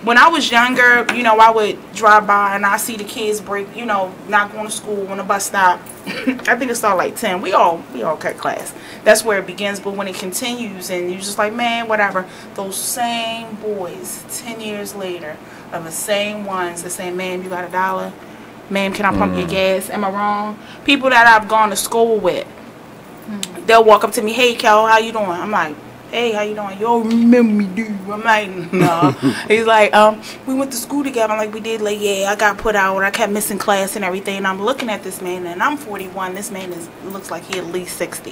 J: When I was younger, I would drive by and I see the kids break, not going to school on the bus stop. I think it started like 10. We all cut class. That's where it begins. But when it continues and you're just like, man, whatever. Those same boys, 10 years later, are the same ones that say, ma'am, you got $1? Ma'am, can I pump your gas? Am I wrong? People that I've gone to school with, they'll walk up to me, hey, Kel, how you doing? I'm like, hey, how you doing? You all remember me, dude? I'm like, no. He's like, we went to school together. I'm like, we did. Like, yeah, I got put out. I kept missing class and everything. And I'm looking at this man, and I'm 41. This man looks like he at least 60.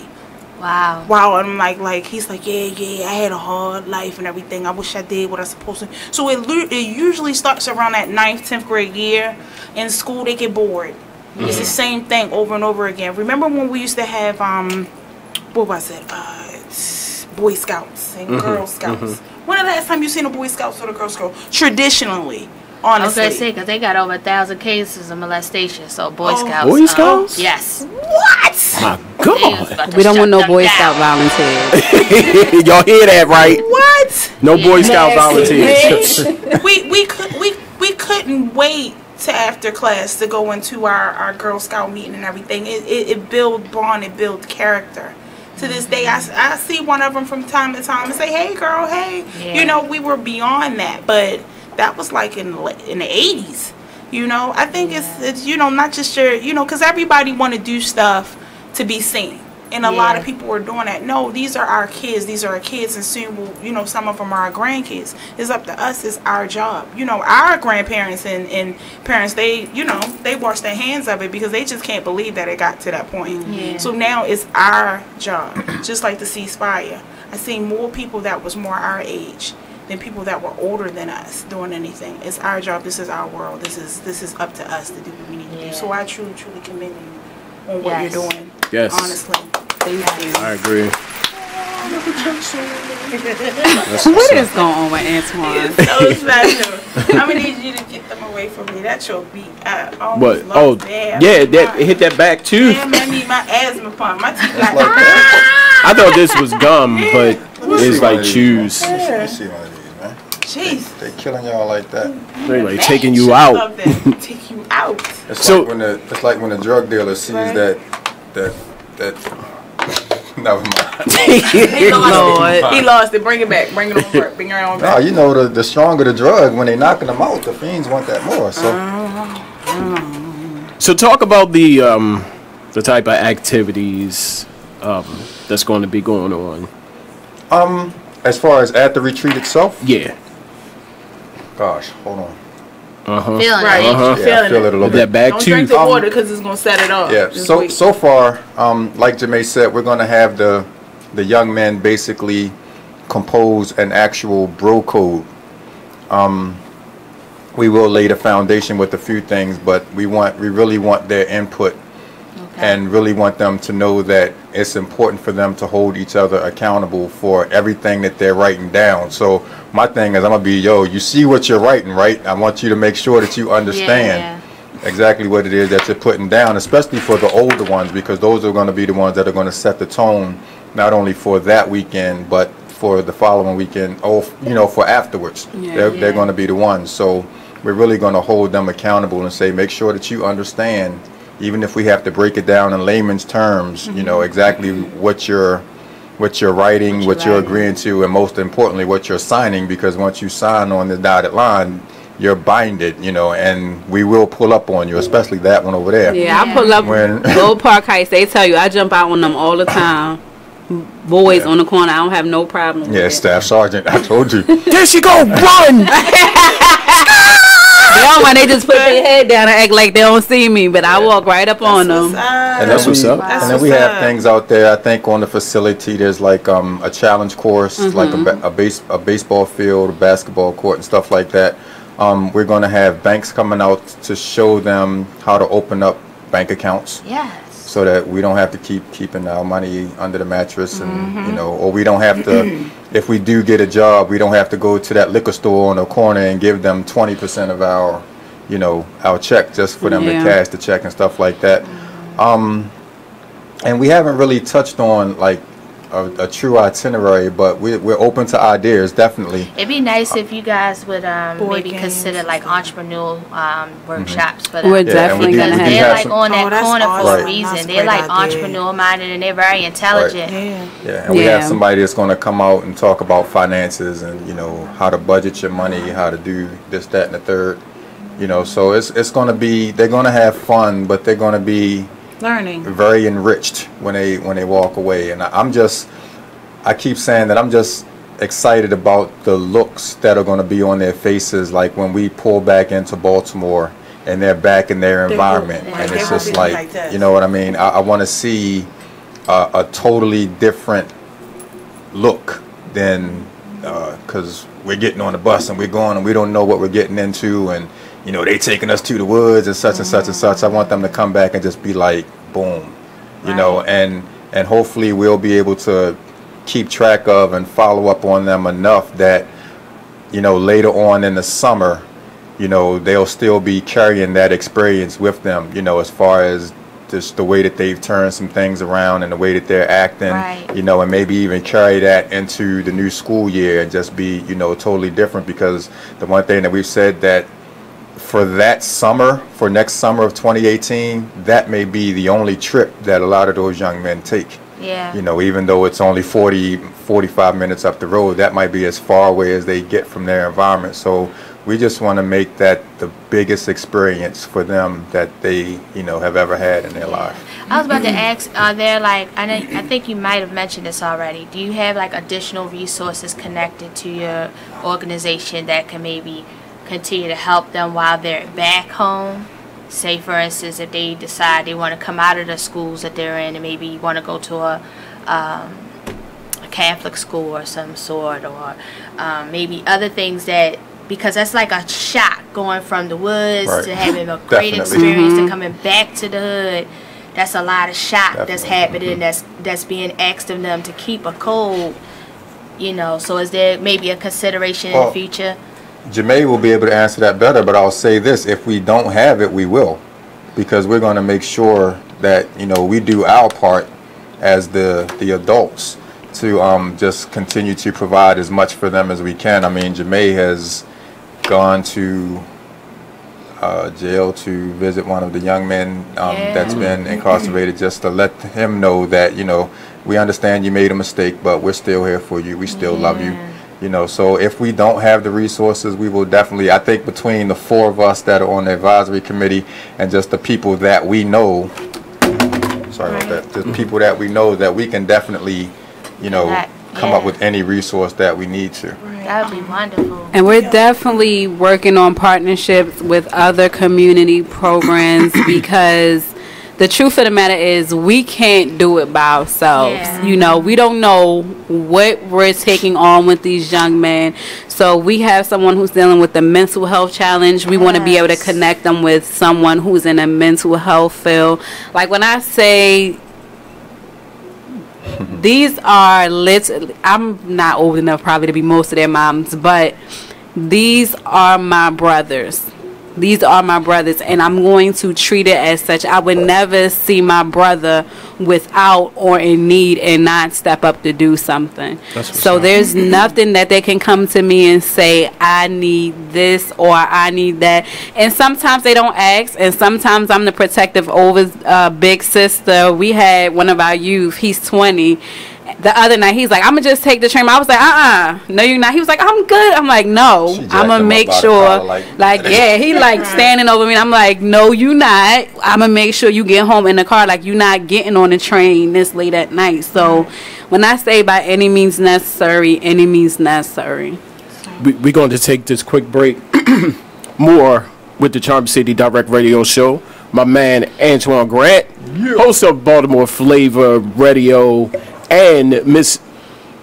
H: Wow.
J: Wow. And I'm like, he's like, yeah, I had a hard life and everything. I wish I did what I was supposed to. So it usually starts around that 9th, 10th grade year. In school, they get bored. It's the same thing over and over again. Remember when we used to have, what was it? Boy Scouts and Girl Scouts. When the last time you seen a Boy Scouts or a Girl Scout? Traditionally, honestly.
H: I was gonna say, because they got over 1,000 cases of molestation. So Boy Scouts.
I: Boy Scouts?
H: Yes.
J: What?
I: My God.
B: We don't want no Boy Scout volunteers.
I: Y'all hear that, right?
J: What?
I: No Boy Scout volunteers.
J: we couldn't wait to after class to go into our Girl Scout meeting and everything. It build bond, it build character. To this day, I see one of them from time to time and say, hey, girl, hey. Yeah. We were beyond that, but that was like in the 80s. I think it's not just your, because everybody want to do stuff to be seen. And a lot of people are doing that. No, these are our kids. These are our kids, and soon will, some of them are our grandkids. It's up to us. It's our job. Our grandparents and parents, they wash their hands of it because they just can't believe that it got to that point. Yeah. So now it's our job. Just like the ceasefire. I seen more people that was more our age than people that were older than us doing anything. It's our job. This is our world. This is up to us to do what we need to do. So I truly commend you on what you're doing.
I: Yes.
J: Honestly. Thank you.
I: I agree.
B: What is going on with Antwon?
J: It's so special. I'm gonna need you to get them away from me. That's your beat.
I: What? Oh, yeah, that hit that back too.
J: Damn, I need my asthma pump. My teeth like
I: I thought this was gum, but it's like chews.
J: Jeez.
U: They killing y'all like that.
I: They like taking you out.
J: Take you out.
U: It's like when the drug dealer sees that. Never mind.
J: He lost it. Bring it back. Bring it on back. Bring it on back.
U: No, the stronger the drug, when they knocking them out, the fiends want that more.
I: So talk about the type of activities that's going to be going on.
U: As far as at the retreat itself?
I: Yeah.
U: Gosh, hold on.
H: Feeling it.
J: Right.
U: Yeah, I feel it a little bit.
I: That back
J: Don't
I: too.
J: drink the water because it's gonna set it off.
U: Yeah.
J: Just
U: So
J: wait.
U: so far, like Jamais said, we're gonna have the young men basically compose an actual Bro.Code. We will lay the foundation with a few things, but we really want their input, and really want them to know that it's important for them to hold each other accountable for everything that they're writing down. So my thing is, I'm gonna be, you see what you're writing, right? I want you to make sure that you understand exactly what it is that you're putting down, especially for the older ones, because those are going to be the ones that are going to set the tone, not only for that weekend, but for the following weekend, or for afterwards. They're going to be the ones. So we're really going to hold them accountable and say, make sure that you understand, even if we have to break it down in layman's terms, exactly what you're writing, what you're agreeing to, and most importantly, what you're signing, because once you sign on the dotted line, you're binded, and we will pull up on you, especially that one over there.
B: Yeah, I pull up when Old Park Heights. They tell you I jump out on them all the time. Boys on the corner, I don't have no problem.
U: Yeah, Staff Sergeant, I told you.
I: There she go, run!
B: They just put their head down and act like they don't see me, but I walk right up on them.
U: And that's what's up. And then we have things out there. I think on the facility, there's like a challenge course, like a baseball field, a basketball court, and stuff like that. We're going to have banks coming out to show them how to open up bank accounts.
H: Yes.
U: So that we don't have to keep keeping our money under the mattress, and or we don't have to. If we do get a job, we don't have to go to that liquor store on the corner and give them 20% of our, our check just for them to cash the check and stuff like that. And we haven't really touched on like a true itinerary, but we're open to ideas, definitely.
H: It'd be nice if you guys would maybe consider like entrepreneurial workshops for them.
B: We're definitely gonna have.
H: They're like on that corner for a
U: Right.
H: reason. They're like entrepreneur minded and they're very intelligent.
U: Yeah, and we have somebody that's going to come out and talk about finances and how to budget your money, how to do this, that, and the third. So it's going to be, they're going to have fun, but they're going to be
J: learning,
U: very enriched when they walk away. And I keep saying that I'm just excited about the looks that are going to be on their faces, like when we pull back into Baltimore and they're back in their environment, and it's just like you know what I mean. I want to see a totally different look than because we're getting on the bus and we're going and we don't know what we're getting into, and they taking us to the woods and such and such and such. I want them to come back and just be like, boom, and hopefully we'll be able to keep track of and follow up on them enough that, later on in the summer, they'll still be carrying that experience with them, as far as just the way that they've turned some things around and the way that they're acting, and maybe even carry that into the new school year and just be, totally different. Because the one thing that we've said that for that summer, for next summer of 2018, that may be the only trip that a lot of those young men take.
H: Yeah.
U: Even though it's only 45 minutes up the road, that might be as far away as they get from their environment. So we just want to make that the biggest experience for them that they, have ever had in their life.
H: I was about to ask, are there like, I think you might have mentioned this already, do you have like additional resources connected to your organization that can maybe continue to help them while they're back home? Say for instance, if they decide they want to come out of the schools that they're in and maybe want to go to a Catholic school or some sort, or maybe other things that, because that's like a shock going from the woods to having a great experience to coming back to the hood. That's a lot of shock that's happening, that's being asked of them to keep a code, so is there maybe a consideration in the future?
U: Jamais will be able to answer that better, but I'll say this: if we don't have it, we will, because we're going to make sure that we do our part as the adults to just continue to provide as much for them as we can. I mean, Jamais has gone to jail to visit one of the young men that's been incarcerated, just to let him know that we understand you made a mistake, but we're still here for you. We still love you. So if we don't have the resources, we will definitely, I think between the four of us that are on the advisory committee and just the people that we know, sorry about that, just people that we know, that we can definitely, come up with any resource that we need to.
H: That would be wonderful.
B: And we're definitely working on partnerships with other community programs because the truth of the matter is we can't do it by ourselves.
H: Yeah.
B: You know, we don't know what we're taking on with these young men. So we have someone who's dealing with the mental health challenge. We want to be able to connect them with someone who's in a mental health field. Like when I say these are literally, I'm not old enough probably to be most of their moms, but these are my brothers. These are my brothers, and I'm going to treat it as such. I would never see my brother without or in need and not step up to do something. So there's nothing that they can come to me and say, I need this or I need that. And sometimes they don't ask, and sometimes I'm the protective over big sister. We had one of our youth, he's 20. The other night, he's like, I'm going to just take the train. I was like, no, you're not. He was like, I'm good. I'm like, no, I'm going to make sure. Like, yeah, he like standing over me. And I'm like, no, you not. I'm going to make sure you get home in the car. Like, you're not getting on the train this late at night. So when I say by any means necessary, any means necessary.
I: We're going to take this quick break. More with the Charm City Direct Radio Show. My man, Antwon Grant, host of Baltimore Flavor Radio, and Miss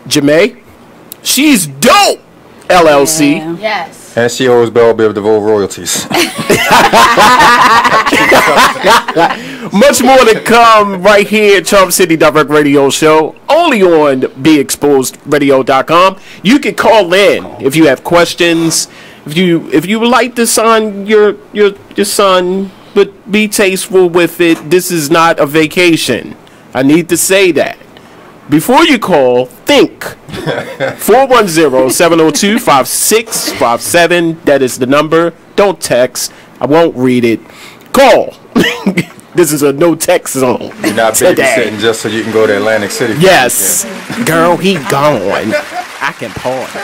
I: Jamais. She's dope, LLC.
B: Yeah.
H: Yes.
U: And she owes Bell Biv DeVoe royalties.
I: Much more to come right here at Charm City Direct Radio Show, only on BeExposedRadio.com. You can call in if you have questions. If you would like to sign your son, but be tasteful with it. This is not a vacation. I need to say that. Before you call, think. 410-702-5657. That is the number. Don't text. I won't read it. Call. This is a no text zone.
U: You're not babysitting just so you can go to Atlantic City.
I: Yes. Girl, he gone. I can pause.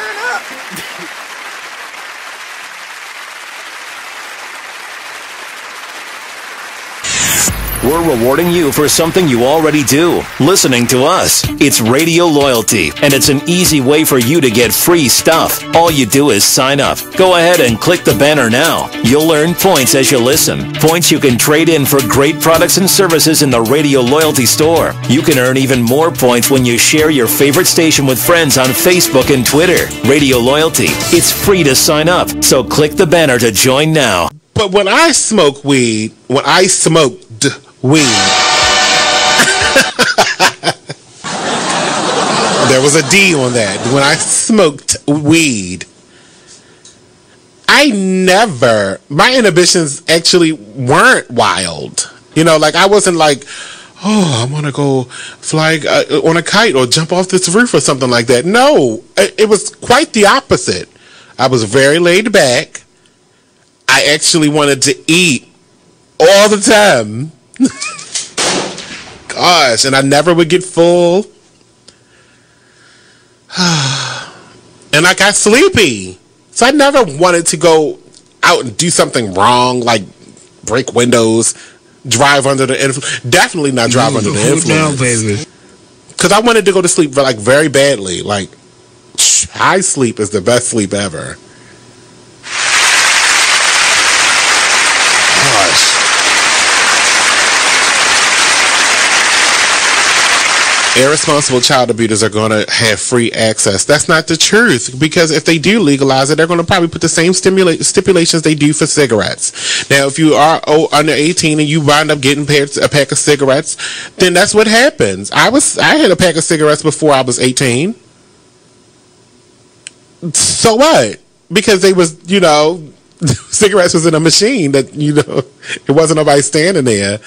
F: We're rewarding you for something you already do, listening to us. It's Radio Loyalty, and it's an easy way for you to get free stuff. All you do is sign up. Go ahead and click the banner now. You'll earn points as you listen. Points you can trade in for great products and services in the Radio Loyalty store. You can earn even more points when you share your favorite station with friends on Facebook and Twitter. Radio Loyalty. It's free to sign up, so click the banner to join now.
G: But when I smoked weed, there was a D on that. When I smoked weed, my inhibitions actually weren't wild. You know, like I wasn't like, oh, I want to go fly on a kite or jump off this roof or something like that. No, it was quite the opposite. I was very laid back. I actually wanted to eat all the time. Gosh, and I never would get full. And I got sleepy. So I never wanted to go out and do something wrong, like break windows, drive under the influence. Definitely not drive under the influence. Because I wanted to go to sleep like very badly. Like, high sleep is the best sleep ever. Irresponsible child abusers are going to have free access. That's not the truth, because if they do legalize it, they're going to probably put the same stipulations they do for cigarettes. Now, if you are under 18 and you wind up getting a pack of cigarettes, then that's what happens. I had a pack of cigarettes before I was 18. So what? Because they was, cigarettes was in a machine that, it wasn't nobody standing there.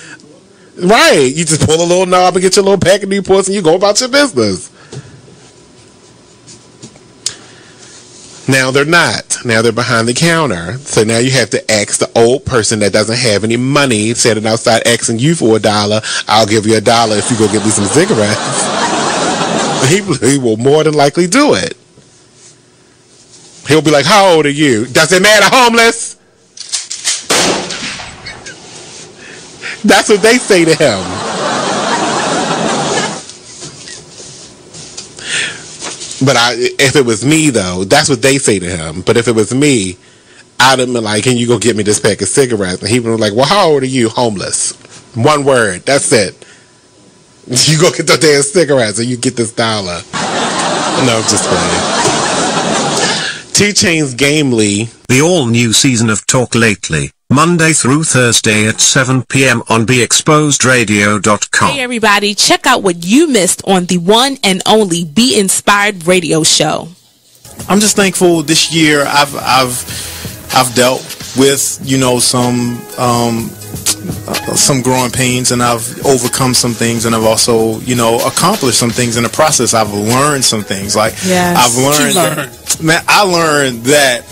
G: Right, you just pull a little knob and get your little pack of Newports and you go about your business. Now they're not. Now they're behind the counter. So now you have to ask the old person that doesn't have any money, standing outside asking you for $1. I'll give you $1 if you go get me some cigarettes. He will more than likely do it. He'll be like, how old are you? Does it matter, homeless? That's what they say to him. But if it was me, though, that's what they say to him. But if it was me, I'd have been like, can you go get me this pack of cigarettes? And he would be like, well, how old are you? Homeless. One word. That's it. You go get the damn cigarettes and you get this $1. No, I'm just playing. 2 Chainz Gamely.
E: The all-new season of Talk Lately. Monday through Thursday at 7 p.m. on BeExposedRadio.com.
S: Hey everybody, check out what you missed on the one and only Be Inspired radio show.
V: I'm just thankful this year I've dealt with, you know, some growing pains, and I've overcome some things, and I've also, you know, accomplished some things in the process. I've learned some things. Like, I've learned I learned that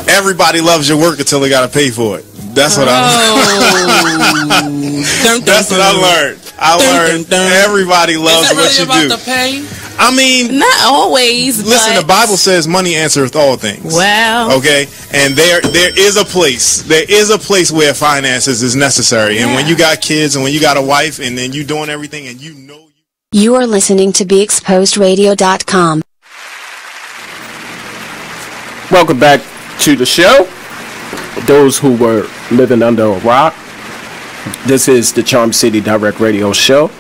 V: everybody loves your work until they got to pay for it. That's what I learned. That's what I learned. I learned everybody loves what you do.
A: The pay?
V: I mean,
S: not always.
V: Listen, the Bible says money answereth all things.
S: Well,
V: okay, and there is a place. There is a place where finances is necessary, and when you got kids and when you got a wife, and then you doing everything, and you know.
C: You are listening to BeExposedRadio.com.
I: Welcome back to the show. Those who were living under a rock, this is the Charm City Direct Radio Show,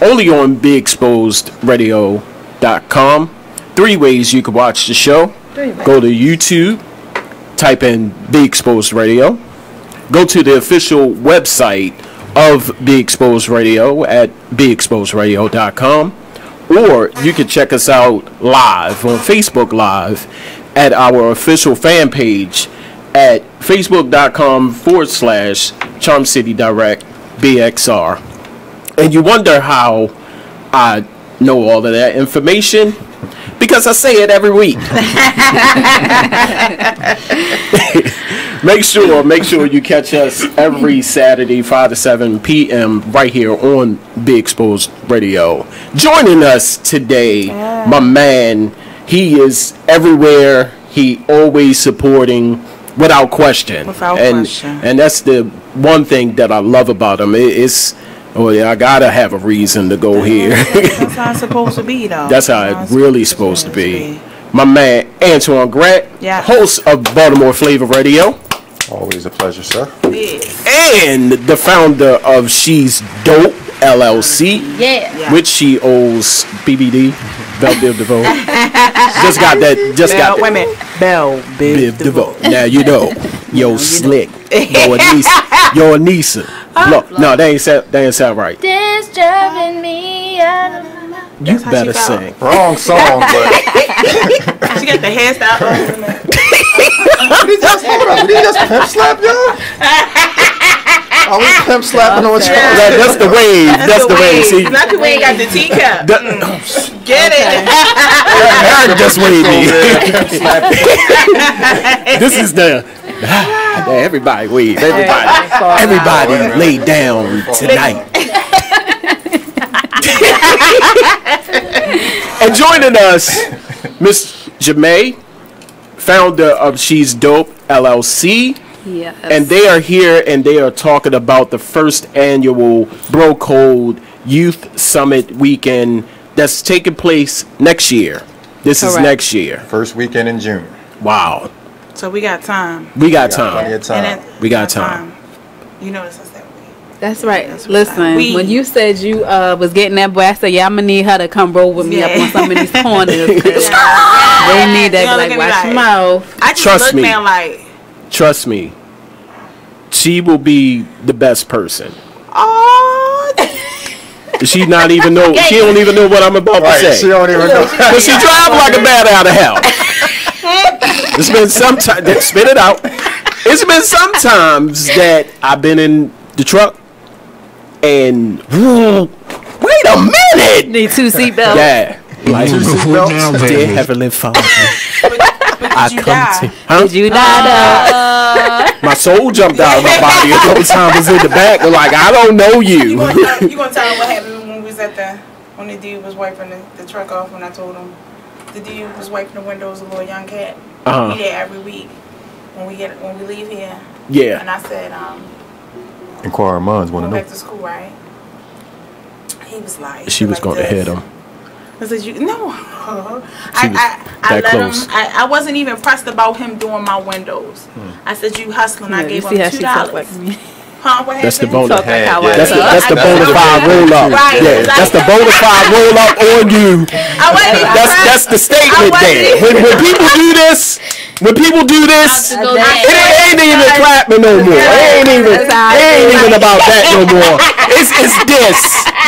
I: only on BeExposedRadio.com. 3 ways you can watch the show. Go to YouTube, type in Be Exposed Radio. Go to the official website of Be Exposed Radio at BeExposedRadio.com. Or you can check us out live on Facebook Live at our official fan page at Facebook.com/Charm City Direct BXR. And you wonder how I know all of that information? Because I say it every week. Make sure you catch us every Saturday 5 to 7 p.m. right here on Be Exposed Radio. Joining us today, my man, he is everywhere. He always supporting without question. And that's the one thing that I love about him. I gotta have a reason to go here.
J: That's how it's supposed to be, though.
V: That's how it's really supposed to be. My man, Antwon Grant, host of Baltimore Flavor Radio.
U: Always a pleasure, sir.
V: And the founder of She's Dope LLC, which she owes BBD, Belle Biv DeVoe. Just got that.
J: Wait a minute. Belle Biv DeVoe.
V: Now you know. Yo, Slick. Yo, Aneesah. No, they ain't sound right.
H: Disturbing me out of my mind.
V: You better sing.
U: Wrong song, but
J: she got the hairstyle.
U: Did you just pimp slap y'all? Are we pimp slapping on y'all?
V: That's the wave. That's the wave. See,
J: not the way you got the teacup. Get it?
V: Eric just waved me. This is the. Everybody wave. Everybody lay down tonight. And joining us, Miss Jamais, founder of She's Dope LLC.
B: Yes.
V: And they are here and they are talking about the first annual Bro.Code Youth Summit weekend that's taking place next year. This is next year.
U: First weekend in June.
V: Wow.
J: So we got time.
V: We got time.
U: Plenty of time.
V: We got time.
J: You notice us that way.
B: That's right. Listen, when you said you was getting that boy, I said, yeah, I'm going to need her to come roll with me up on some of these corners. They need that. Like, watch your mouth.
J: I just look, man, like.
V: Trust me. She will be the best person.
J: Oh.
V: She don't even know what I'm about to say.
U: She don't even know.
V: But she drives like a bat out of hell. It's been some time. Spit it out. It's been some times that I've been in the truck and wait a minute.
B: Need 2 seatbelts.
V: Yeah. Like, dear Heavenly Father, I come to.
B: Did you die?
V: My soul jumped out of my body and those times was in the back. They're like, I don't know you.
J: You gonna tell them what happened when we was when the dude was wiping the truck off when I told him the dude was wiping the windows of a little young cat. We there every week when we leave here.
V: Yeah.
J: And I said,
U: Inquiring minds want to know.
J: Back to school, right? He was like,
V: she was going to hit him.
J: I said, "You no."
I: I
J: let him. I wasn't even pressed about him doing my windows. I said, "You hustling." I gave him $2. Huh? What
I: that's the
J: happened?
I: that's the bona fide roll up.
J: Right,
I: Yeah, that's the bona fide roll up on you. That's the statement there. When people do this. When people do this, it ain't even clapping no more. It ain't even about that no more. It's this.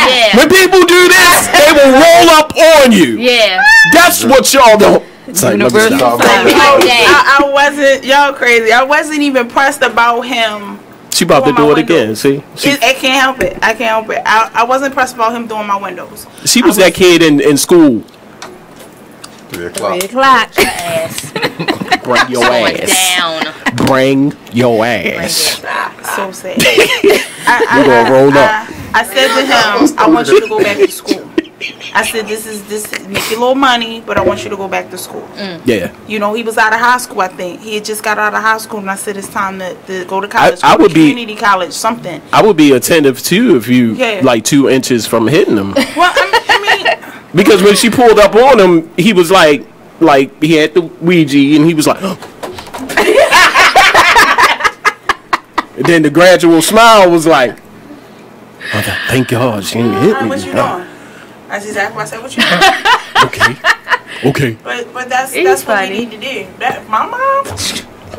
H: Yeah.
I: When people do this, they will roll up on you.
H: Yeah.
I: That's what y'all don't.
J: I wasn't, y'all crazy. I wasn't even pressed about him.
I: She about to do it again. See,
J: I can't help it. I wasn't pressed about him doing my windows.
I: She was that kid in school.
U: 3 o'clock.
H: 3 o'clock. Your ass.
I: Bring your ass
H: down.
I: Bring your ass.
J: So sad.
I: We're gonna roll up.
J: I said to him, I want you to go back to school. I said, this is make you a little money, but I want you to go back to school.
I: Yeah.
J: You know, he was out of high school, I think. He had just got out of high school, and I said it's time to go to college.
I: I would
J: community college, something.
I: I would be attentive too if you like 2 inches from hitting him.
J: Well, I mean,
I: because when she pulled up on him, he was like he had the Ouija, and he was like. And then the gradual smile was like, oh, thank God she didn't hit me.
J: What you doing? That's exactly what I said. What you doing?
I: Okay.
J: But that's what we need to do. My mom,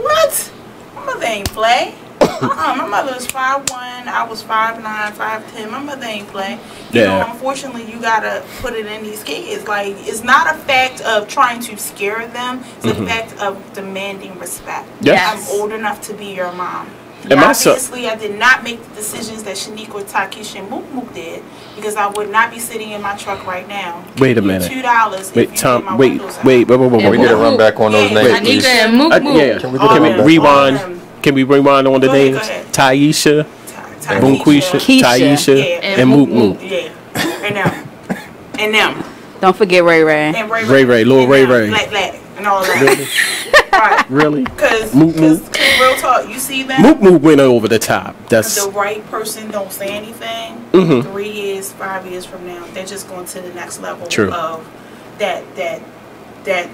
J: what? My mother ain't play. My mother was 5'1", I was 5'9", 5'10". My mother ain't play. You know, unfortunately, you gotta put it in these kids. Like, it's not a fact of trying to scare them. It's a fact of demanding respect.
I: Yes.
J: I'm old enough to be your mom.
I: And
J: obviously, I did not make the decisions that Shaniqua, Takisha, and Mook Mook did, because I would not be sitting in my truck right now.
I: Wait a minute.
J: $2.
I: Wait, Tom. Wait.
U: We get a run back on those names, please.
H: Tanisha and Mook Mook.
I: Yeah. Can we rewind? Can we rewind on the names? Taisha, Bunquisha, Taisha, and Mook Mook.
J: Yeah. And them.
B: Don't forget Ray Ray.
J: And
I: Ray, Lil Ray Ray.
J: Black, and all that.
I: Really?
J: Right.
I: Really?
J: Because real talk, you see that?
I: Mook Mook went over the top. That's
J: the right person don't say anything. 3 years, 5 years from now, they're just going to the next level of that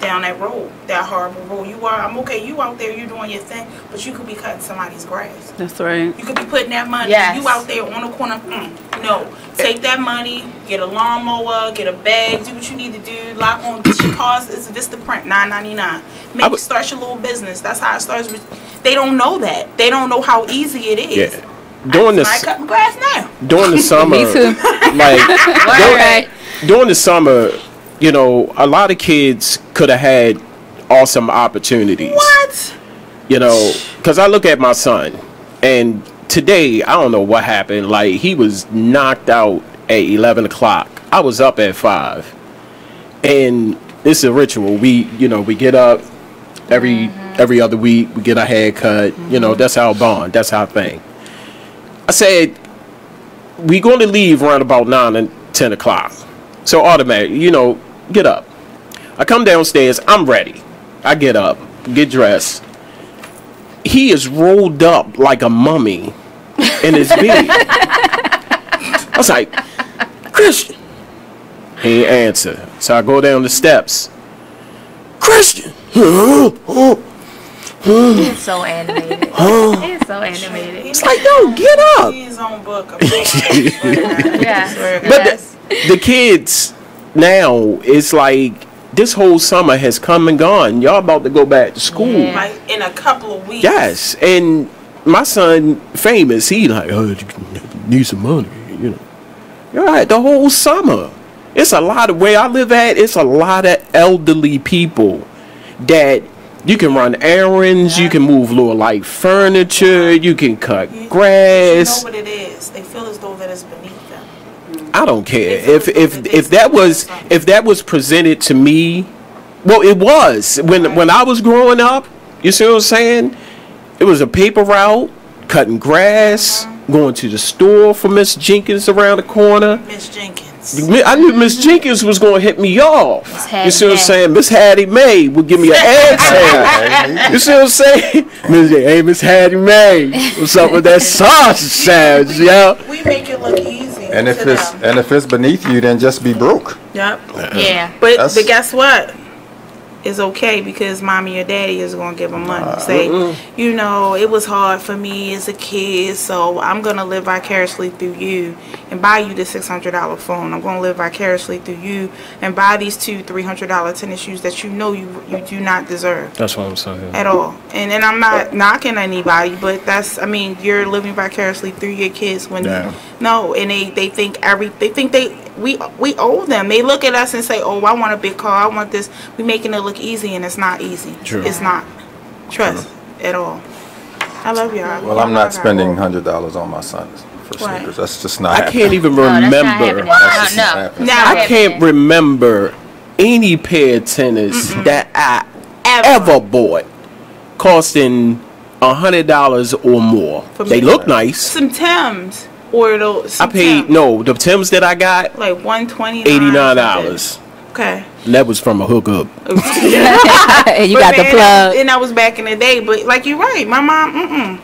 J: down that road, that horrible road. I'm okay, you out there, you doing your thing, but you could be cutting somebody's grass.
B: That's right.
J: You could be putting that money.
B: Yes.
J: You out there on the corner. No, take that money, get a lawnmower, get a bag, do what you need to do. Lock on. Get your cars. It's Vistaprint, $9.99. Start your little business. That's how it starts. They don't know that. They don't know how easy it is.
I: Yeah. During
J: I cut my grass now.
I: During the summer,
B: Me too.
I: During the summer, you know, a lot of kids could have had awesome opportunities.
J: What?
I: You know, because I look at my son, and today, I don't know what happened. Like, he was knocked out at 11 o'clock. I was up at 5. And this is a ritual. We get up every other week. We get our hair cut. You know, that's our bond. That's our thing. I said, we going to leave around about 9 and 10 o'clock. So automatically, you know, get up. I come downstairs. I'm ready. I get up, get dressed. He is rolled up like a mummy in his bed. I was like, Christian. He ain't answer. So I go down the steps. Christian.
H: It's so animated. It's so animated.
I: It's like, no, get up.
J: His own book.
I: But the kids now, it's like this whole summer has come and gone. Y'all about to go back to school.
J: Like in a couple of weeks.
I: Yes, and my son, famous, he like, oh, you need some money, you know. You're right, the whole summer. It's a lot of, where I live at, it's a lot of elderly people that you can run errands, you can move little light furniture, you can cut grass.
J: You know what it is. They feel as though that it's beneath them.
I: I don't care. If that was presented to me, well, it was when I was growing up. You see what I'm saying? It was a paper route, cutting grass, going to the store for Miss Jenkins around the corner.
J: Miss Jenkins.
I: I knew Miss Jenkins was going to hit me off. You see what I'm saying? Miss Hattie Mae would give me an egg sandwich. You see what I'm saying? Miss Hattie Mae, what's up with that sausage sandwich, yo?
J: We make it look easy.
U: And if it's beneath you, then just be broke.
J: Yep.
H: Yeah.
J: But guess what? It's okay because mommy or daddy is going to give them money. Say, you know, it was hard for me as a kid, so I'm going to live vicariously through you and buy you the $600 phone. I'm going to live vicariously through you and buy these $200-$300 tennis shoes that you know you do not deserve.
I: That's what I'm saying.
J: At all. And I'm not knocking anybody, but you're living vicariously through your kids when they think we owe them. They look at us and say, "Oh, I want a big car. I want this." We making it look easy, and it's not easy.
I: True.
J: It's not. Trust at all. I love y'all.
U: Well, I'm not spending $100 on my sons for sneakers. That's just not.
I: I can't even remember. I can't remember any pair of tennis that I ever bought costing $100 or more. They look nice.
J: Some Timbs. Or those.
I: I paid the Timbs that I got
J: like $129.
I: $89.
J: Okay.
I: And that was from a hookup.
B: You got the plug.
J: And that was back in the day, but like you're right, my mom.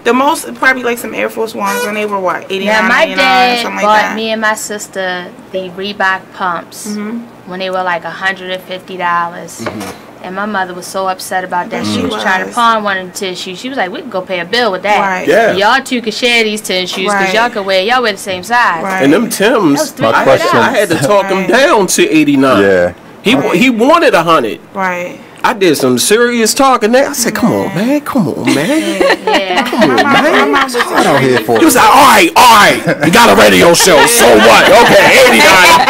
J: The most probably like some Air Force Ones when they were what 89,
H: now, my
J: 99,
H: dad
J: something
H: bought
J: like that.
H: me and my sister the Reebok pumps when they were like $150. And my mother was so upset about that. She was trying to pawn one of the tennis shoes. She was like, "We can go pay a bill with that.
J: Right.
I: Yeah.
H: Y'all two could share these tennis shoes because y'all could wear the same size."
J: Right.
I: And them Timbs, I had to talk him down to 89.
U: Yeah.
I: He wanted 100.
J: Right.
I: I did some serious talking there. I said, "Come on, man. Come on, man. Come on, man."
U: I don't hear for
I: He was like, "All right. You got a radio show. So what? Okay, 89."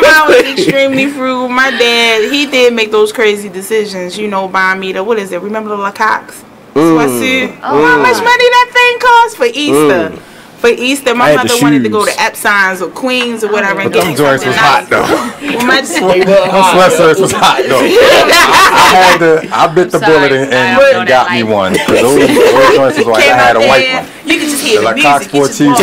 J: I was extremely frugal. My dad, he did make those crazy decisions, buying me the, what is it? Remember the Lacoste sweatsuit? How much money that thing cost for Easter? For Easter, my mother wanted to go to Epson's or Queens or whatever.
U: But
J: and get
U: them joints was hot though.
J: Well,
U: Those sweatshirts was hot though. I bit the bullet and got me one. Those joints was white. I had a white one.
J: You can just hear the
U: Lacoste
J: music.
U: 14.
I: Look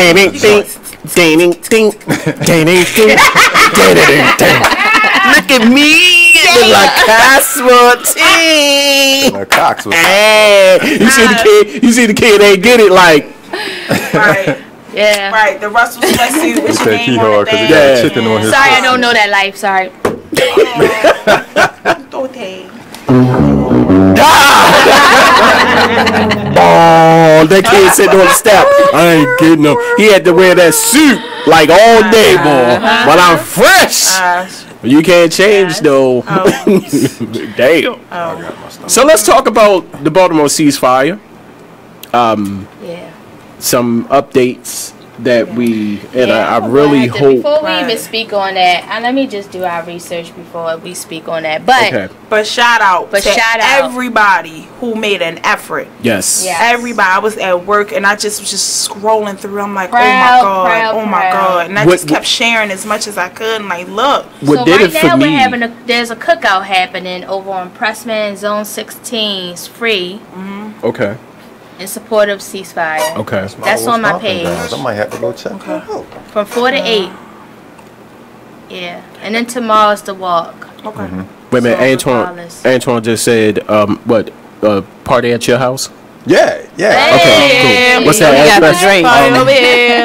I: at me, the Lacoste 14.
U: Lacoste was
I: You see the kid ain't get it like.
J: Right.
H: Yeah.
J: Right. The Russell sweatsuit with your
U: said he
J: name
U: hard
J: on it.
U: because he got a chicken on his
H: Sorry, I don't know that life. Sorry.
I: Oh, that kid sitting on the step. I ain't getting him. He had to wear that suit like all day, boy. But I'm fresh. You can't change though. Damn. So let's talk about the Baltimore ceasefire. Some updates that I really hope.
H: Before we even speak on that, and let me just do our research before we speak on that.
J: But shout out to everybody who made an effort.
I: Yes.
J: Everybody. I was at work and I just was scrolling through. I'm like, oh my god, and I just kept sharing as much as I could. And like, look.
H: So right now there's a cookout happening over on Pressman Zone 16. It's free.
I: Okay.
H: In support of ceasefire.
I: Okay.
H: That's on my page.
U: I might have to go check.
H: From 4 to 8. Yeah. And then tomorrow's the walk.
J: Okay.
I: Wait a minute, Antwon just said, party at your house?
U: Yeah.
I: Okay, cool. What's that address?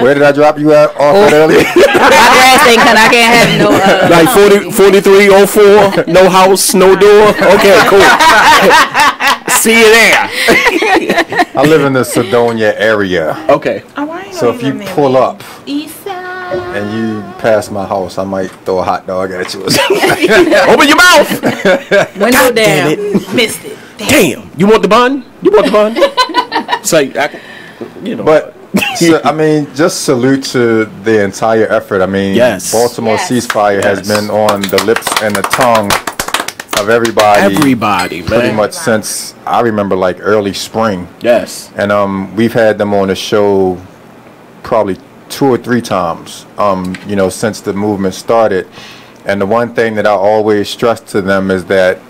U: Where did I drop you off at earlier?
B: My grass ain't cut. I can't have no.
I: Like 4304, no house, no door. Okay, cool. See you there.
U: I live in the Sedonia area.
I: Okay.
U: So if you pull up and you pass my house, I might throw a hot dog at you.
I: Open your mouth.
J: Window down. Missed it.
I: Damn. You want the bun? It's like,
U: But I mean, just salute to the entire effort. I mean, Baltimore ceasefire has been on the lips and the tongue of everybody, pretty much since I remember, like early spring.
I: Yes.
U: And we've had them on the show probably 2 or 3 times, since the movement started. And the one thing that I always stress to them is that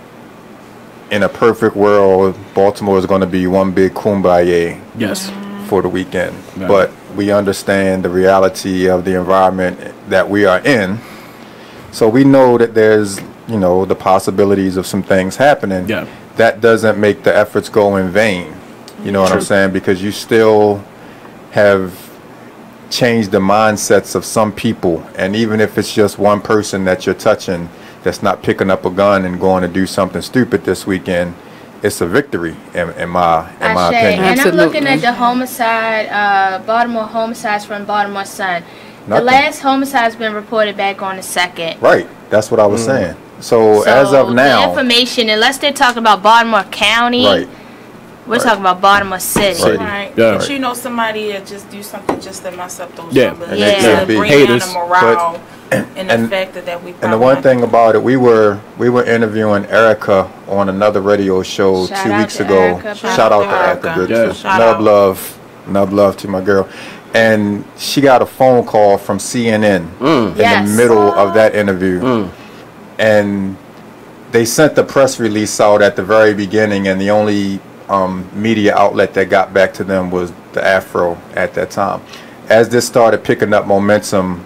U: in a perfect world, Baltimore is going to be one big kumbaya.
I: Yes.
U: For the weekend. Right. But we understand the reality of the environment that we are in. So we know that there's, the possibilities of some things happening.
I: Yeah.
U: That doesn't make the efforts go in vain. You know what I'm saying? Because you still have change the mindsets of some people. And even if it's just one person that you're touching that's not picking up a gun and going to do something stupid this weekend, it's a victory in my opinion.
H: And I'm looking at the homicide, Baltimore homicides from Baltimore Sun.
U: Nothing.
H: The last homicide's been reported back on the 2nd.
U: Right. That's what I was saying. So as of now,
H: the information, unless they're talking about Baltimore County,
U: right.
H: We're talking about Baltimore City.
J: Right.
U: Yeah.
J: But you know, somebody that just do something just to mess up those numbers.
U: And they could be
J: bring
U: haters.
J: down the morale and the factor that we.
U: And the one thing about it, we were interviewing Erica on another radio show 2 weeks ago. Shout out to Erica. Good. Nub love to my girl. And she got a phone call from CNN in the middle of that interview. And they sent the press release out at the very beginning, and the only media outlet that got back to them was the Afro at that time. As this started picking up momentum,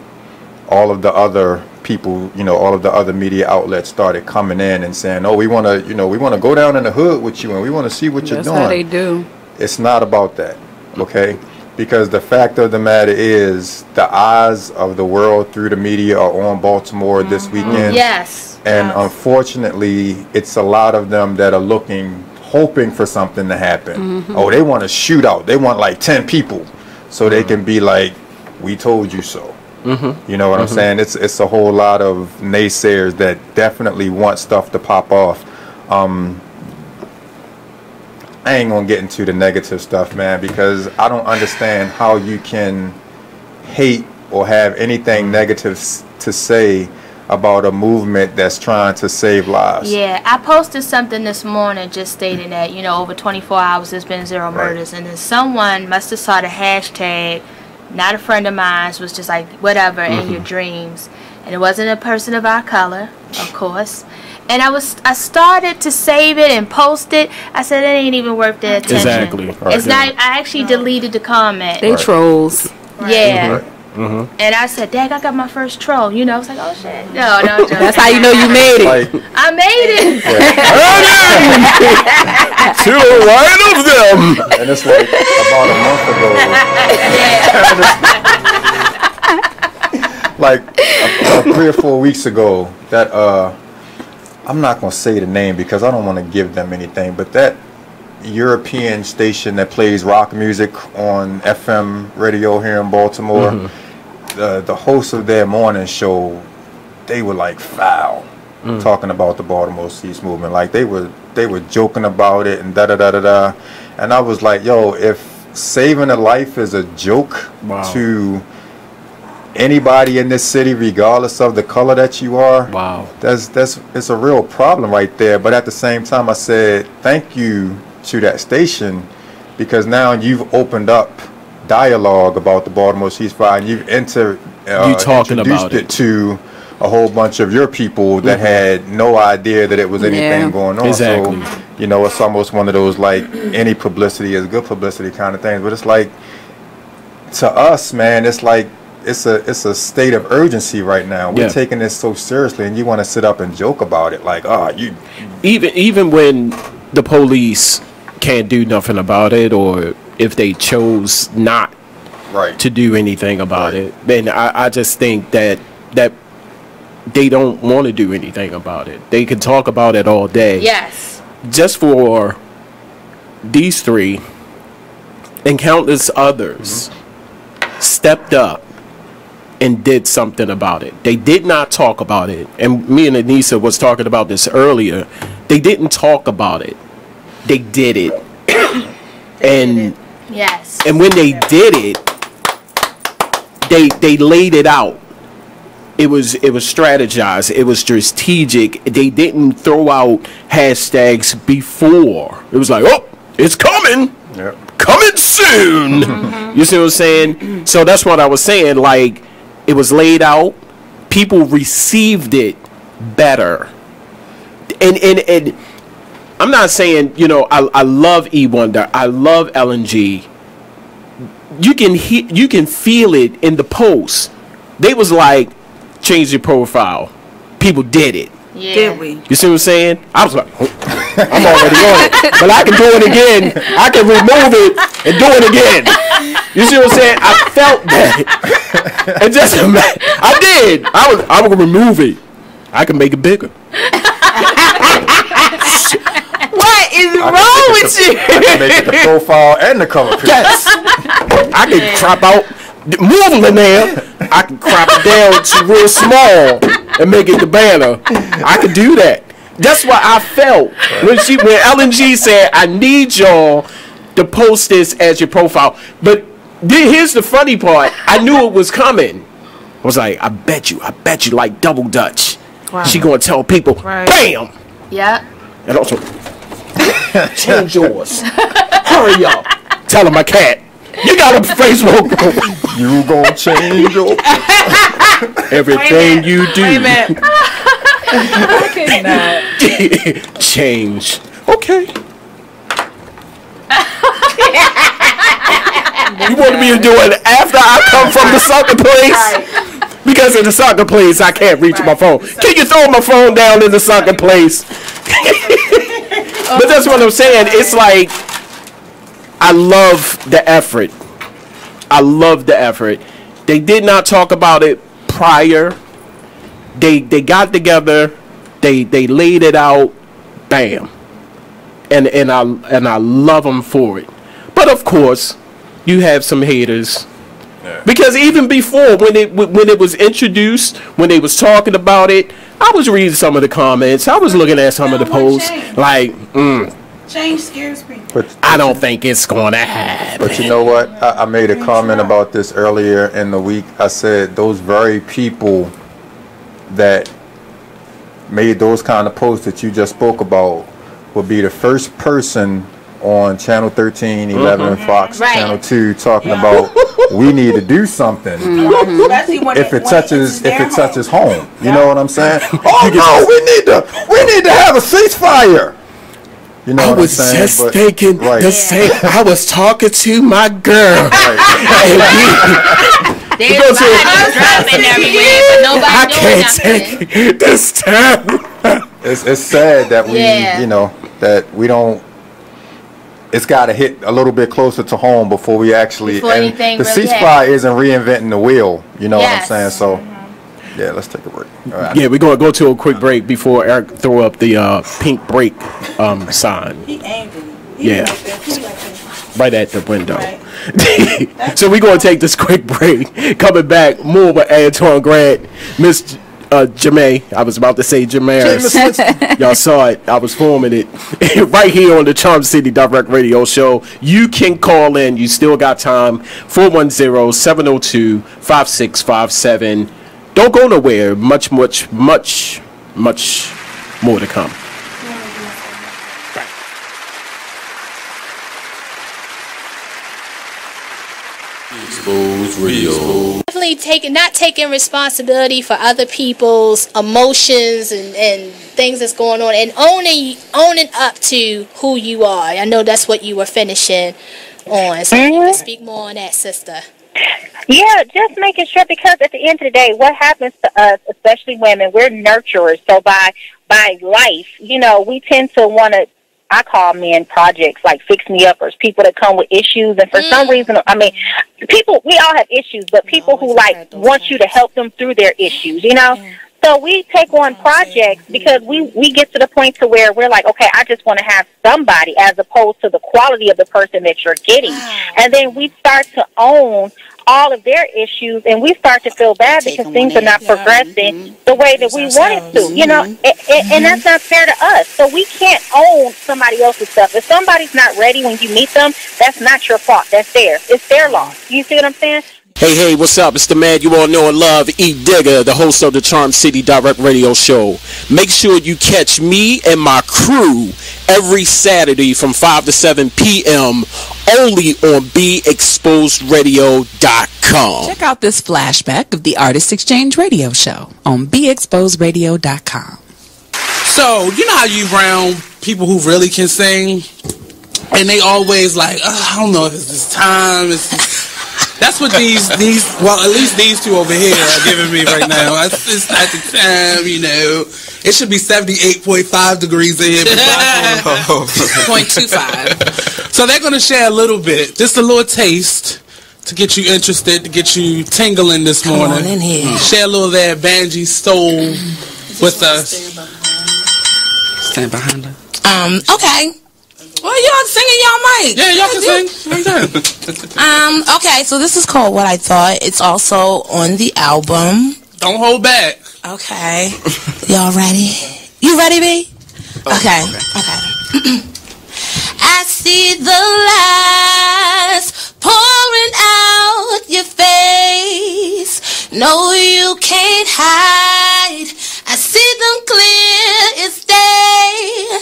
U: all of the other people, all of the other media outlets started coming in and saying, "Oh, we want to go down in the hood with you, and we want to see what you're doing."
B: That's how they do.
U: It's not about that, okay? Because the fact of the matter is, the eyes of the world through the media are on Baltimore this weekend.
H: Yes.
U: And unfortunately, it's a lot of them that are hoping for something to happen. Oh, they want a shootout. They want like 10 people so they can be like, "We told you so." You know what I'm saying? It's a whole lot of naysayers that definitely want stuff to pop off. I ain't gonna get into the negative stuff, man, because I don't understand how you can hate or have anything negative to say about a movement that's trying to save lives.
H: Yeah, I posted something this morning just stating that, over 24 hours there's been 0 murders. And then someone must have saw the hashtag, not a friend of mine, was just like, whatever, in your dreams. And it wasn't a person of our color, of course. And I started to save it and post it. I said, it ain't even worth the attention.
I: Exactly.
H: It's not. I actually deleted the comment.
B: They trolls.
H: Yeah. And I said, "Dang, I got my first troll." I was like, "Oh shit!" No.
B: That's how you know you made it.
H: I made it.
I: To the right of them.
U: And it's like about a month ago. Like 3 or 4 weeks ago, that I'm not gonna say the name because I don't want to give them anything, but that European station that plays rock music on FM radio here in Baltimore, the host of their morning show, they were like foul talking about the Baltimore Cease movement. Like they were joking about it and da-da-da-da-da. And I was like, yo, if saving a life is a joke to anybody in this city, regardless of the color that you are, it's a real problem right there. But at the same time, I said thank you to that station, because now you've opened up dialogue about the Baltimore ceasefire, and you've introduced it to a whole bunch of your people that had no idea that it was anything going on.
I: Exactly.
U: So, it's almost one of those like any publicity is good publicity kind of things. But it's like, to us, man, it's like it's a state of urgency right now. We're taking this so seriously, and you want to sit up and joke about it, like,
I: even when the police can't do nothing about it, or if they chose not to do anything about it, then I just think that they don't want to do anything about it. They can talk about it all day.
H: Yes.
I: Just for these 3 and countless others stepped up and did something about it. They did not talk about it. And me and Aneesah was talking about this earlier. They didn't talk about it. They did it.
H: Yes.
I: And when they did it, they laid it out. It was strategized. It was strategic. They didn't throw out hashtags before. It was like, "Oh, it's coming. Coming soon." You see what I'm saying? So that's what I was saying. Like, it was laid out. People received it better. And I'm not saying, I love E Wonder. I love LNG. You can feel it in the post. They was like, change your profile. People did it.
H: Yeah. Did
U: we?
I: You see what I'm saying? I was like, I'm already on it. But I can do it again. I can remove it and do it again. You see what I'm saying? I felt that. It just I did. I would remove it. I can make it bigger.
B: What is wrong with you?
U: I can make it the profile and the cover picture.
I: Yes. I can crop out, move it there. I can crop it down to real small and make it the banner. I can do that. That's what I felt when Ellen G said, I need y'all to post this as your profile. But here's the funny part. I knew it was coming. I was like, I bet you like double Dutch. Wow. She gonna tell people, bam!
H: Yeah.
I: And also, change yours. Hurry up. Tell him my cat. You got a Facebook.
U: You gonna change your
I: everything you do.
B: Wait a minute. I cannot.
I: Change. Okay. You want me to do it after I come from the soccer place? Because in the soccer place, I can't reach my phone. Can you throw my phone down in the soccer place? But that's what I'm saying. It's like, I love the effort. I love the effort. They did not talk about it prior. They got together. They laid it out. Bam. And I love them for it. But of course, you have some haters. Yeah. Because even before, when it was introduced, when they was talking about it, I was reading some of the comments. I was looking at some of the posts. Like,
J: Change scares me.
U: But
I: I don't think it's going to happen.
U: But you know what? I made a comment about this earlier in the week. I said those very people that made those kind of posts that you just spoke about would be the first person on Channel 13, 11, and Fox Channel 2 talking about we need to do something if it touches home. You know what I'm saying? Oh no, we need to have a ceasefire. You know
I: I was just thinking the same. I was talking to my girl.
H: I
I: can't take it this time.
U: It's sad that that we don't. It's got to hit a little bit closer to home before we actually. And the ceasefire isn't reinventing the wheel. You know what I'm saying? So, yeah, let's take a break. All right.
I: Yeah, we're gonna go to a quick break before Eric throw up the pink break sign.
J: He angry.
I: Right at the window. Right. So we're gonna take this quick break. Coming back, more with Antwon Grant, Miss Jamais. I was about to say Jamais. Y'all saw it. I was forming it right here on the Charm City Direct Radio Show. You can call in. You still got time. 410-702-5657. Don't go nowhere. Much more to come.
H: Definitely not taking responsibility for other people's emotions and things that's going on, and owning up to who you are. I know that's what you were finishing on, so you can speak more on that, sister.
K: Yeah, just making sure, because at the end of the day, what happens to us, especially women, we're nurturers. So by life, we tend to want to, I call men projects, like fix-me-uppers, people that come with issues. And for some reason, people, we all have issues, but people who, want you to help them through their issues, So we take on projects because we get to the point to where we're like, okay, I just want to have somebody, as opposed to the quality of the person that you're getting. And then we start to own all of their issues, and we start to feel bad because things are not progressing the way that we want it to, and that's not fair to us. So we can't own somebody else's stuff. If somebody's not ready when you meet them, that's not your fault. That's theirs. It's their loss. You see what I'm saying?
I: Hey, what's up? It's the man you all know and love, E. Digger, the host of the Charm City Direct Radio Show. Make sure you catch me and my crew every Saturday from 5 to 7 p.m. only on BeExposedRadio.com.
S: Check out this flashback of the Artist Exchange Radio Show on BeExposedRadio.com.
O: So, you know how you around people who really can sing, and they always like, I don't know if it's this time, That's what these well, at least these two over here are giving me right now. It's not the time, you know. It should be 78.5 degrees in here.
T: 0.25.
O: So they're going to share a little bit, just a little taste to get you interested, to get you tingling this morning.
T: Come on in here.
O: Share a little of that Banji soul with us.
Q: Stand behind her.
T: Okay. Well, y'all singing y'all mic.
O: Yeah, y'all can sing.
T: Okay, so this is called What I Thought. It's also on the album.
O: Don't hold back.
T: Okay. Y'all ready? You ready, B? Okay. I see the lights pouring out your face. No, you can't hide. I see them clear as day.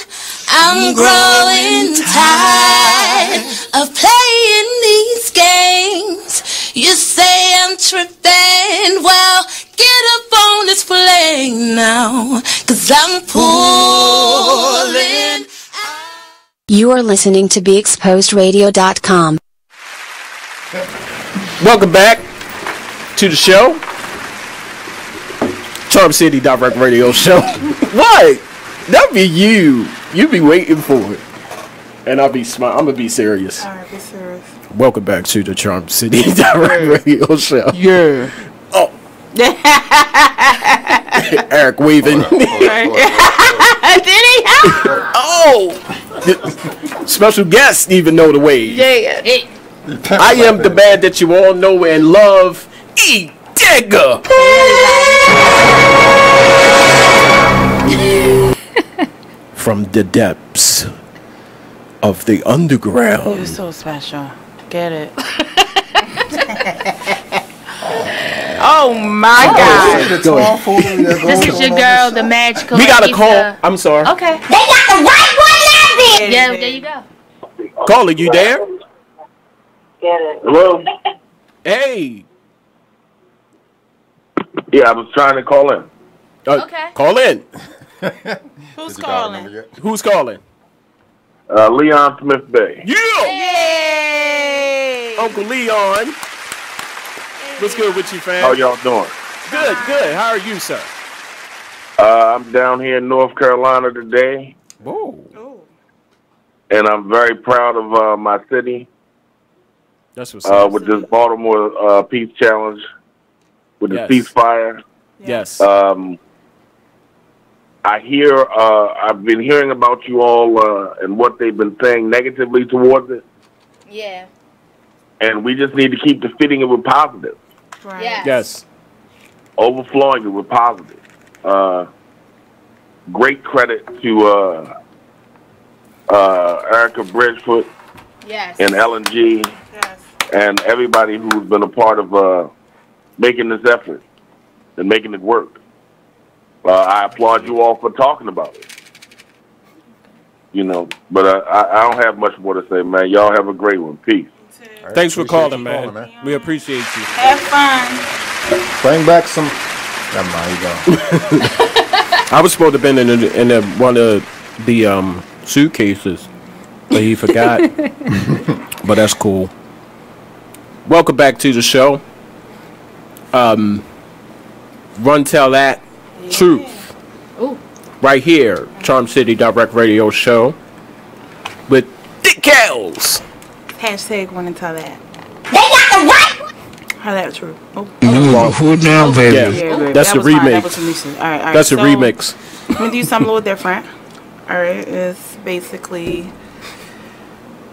T: I'm growing tired of playing these games. You say I'm tripping. Well, get up on this plane now, 'cause I'm pulling.
R: You are listening to BeExposedRadio.com.
I: Welcome back to the show. Charm City Direct Radio Show. What? That'd be you. You be waiting for it. And I'll be smart. I'm going to be serious.
J: Alright, be serious.
I: Welcome back to the Charm City Direct Radio Show.
J: Yeah.
I: Oh. Eric waving.
J: Did he?
I: Oh. Special guest even know the wave.
J: Yeah.
I: I am the man that you all know and love, E. Digger. From the depths of the underground.
J: You're so special. Get it. Oh my God.
H: This is your girl, the magical.
I: We got a
H: Aneesah.
I: call. I'm sorry.
H: Okay.
K: They got the right one laughing.
H: Yeah, there you go.
I: Caller, you there?
K: Get it.
M: Hello?
I: Hey.
M: Yeah, I was trying to call in.
H: Okay.
I: Call in.
J: Who's calling?
I: Who's calling?
M: Leon Smith Bay.
I: Yeah.
J: Yay.
I: Uncle Leon. What's good with you, fam?
M: How y'all doing?
I: Good. How are you, sir?
M: I'm down here in North Carolina today.
I: Whoa.
M: And I'm very proud of my city.
I: That's what's up.
M: With this Baltimore Peace Challenge, with the ceasefire.
I: Yes.
M: I've been hearing about you all and what they've been saying negatively towards it.
H: Yeah.
M: And we just need to keep defeating it with positive.
H: Right. Yeah.
I: Yes.
M: Overflowing it with positive. Great credit to Erica Bridgefoot and LNG and everybody who's been a part of making this effort and making it work. I applaud you all for talking about it. You know, but I don't have much more to say, man. Y'all have a great one. Peace.
I: Thanks for calling, man. We appreciate you.
J: Have fun.
U: Bring back some. Never mind, you go.
I: I was supposed to have been in one of the suitcases, but he forgot. But that's cool. Welcome back to the show. Run Tell That Truth.
H: Ooh.
I: Right here, Charm City Direct Radio Show with Dick Kells.
J: Hashtag want to tell that.
K: They got the right.
J: How that true? Oh.
G: Who down, baby?
I: Yeah,
J: baby.
I: that's
J: That
I: a
J: was fine.
I: remix.
J: That was Aneesah. All right.
I: That's a
J: So,
I: remix.
J: I'm gonna do something a little different. All right, it's basically.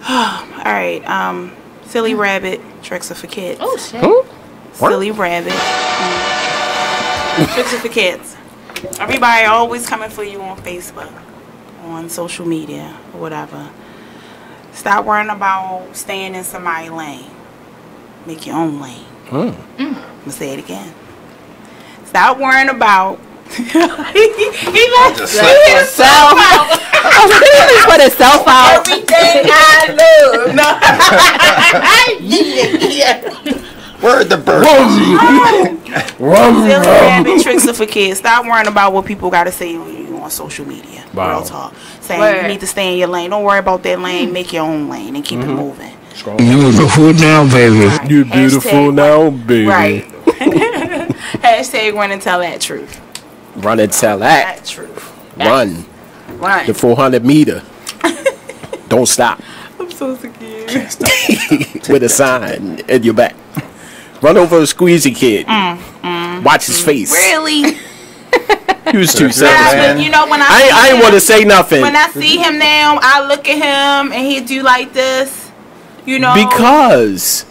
J: All right. Silly Rabbit tricks are for kids.
H: Oh shit.
J: Silly Rabbit. Tricks are for kids. Everybody always coming for you on Facebook, on social media, or whatever. Stop worrying about staying in somebody's lane. Make your own lane. I'm gonna say it again. Stop worrying about. he left himself out.
B: He put himself out.
J: Everything I love. Yeah.
U: Word the bird.
J: Silly Rabbit tricks are for kids. Stop worrying about what people got to say you on social media.
I: Wow.
J: Real talk. Saying you need to stay in your lane. Don't worry about that lane. Make your own lane and keep it moving.
I: Beautiful now, baby. You beautiful now, baby.
J: Right. Hashtag run and tell that truth.
I: Run and tell that truth. Run.
J: Run.
I: The 400 meter. Don't stop.
J: I'm so scared.
I: With a sign in your back. Run over a squeezy kid. Watch his face.
J: Really?
I: He was too sad.
J: Yeah, but you know when
I: I ain't want to say nothing.
J: When I see him now, I look at him and he do like this. You know.
I: Because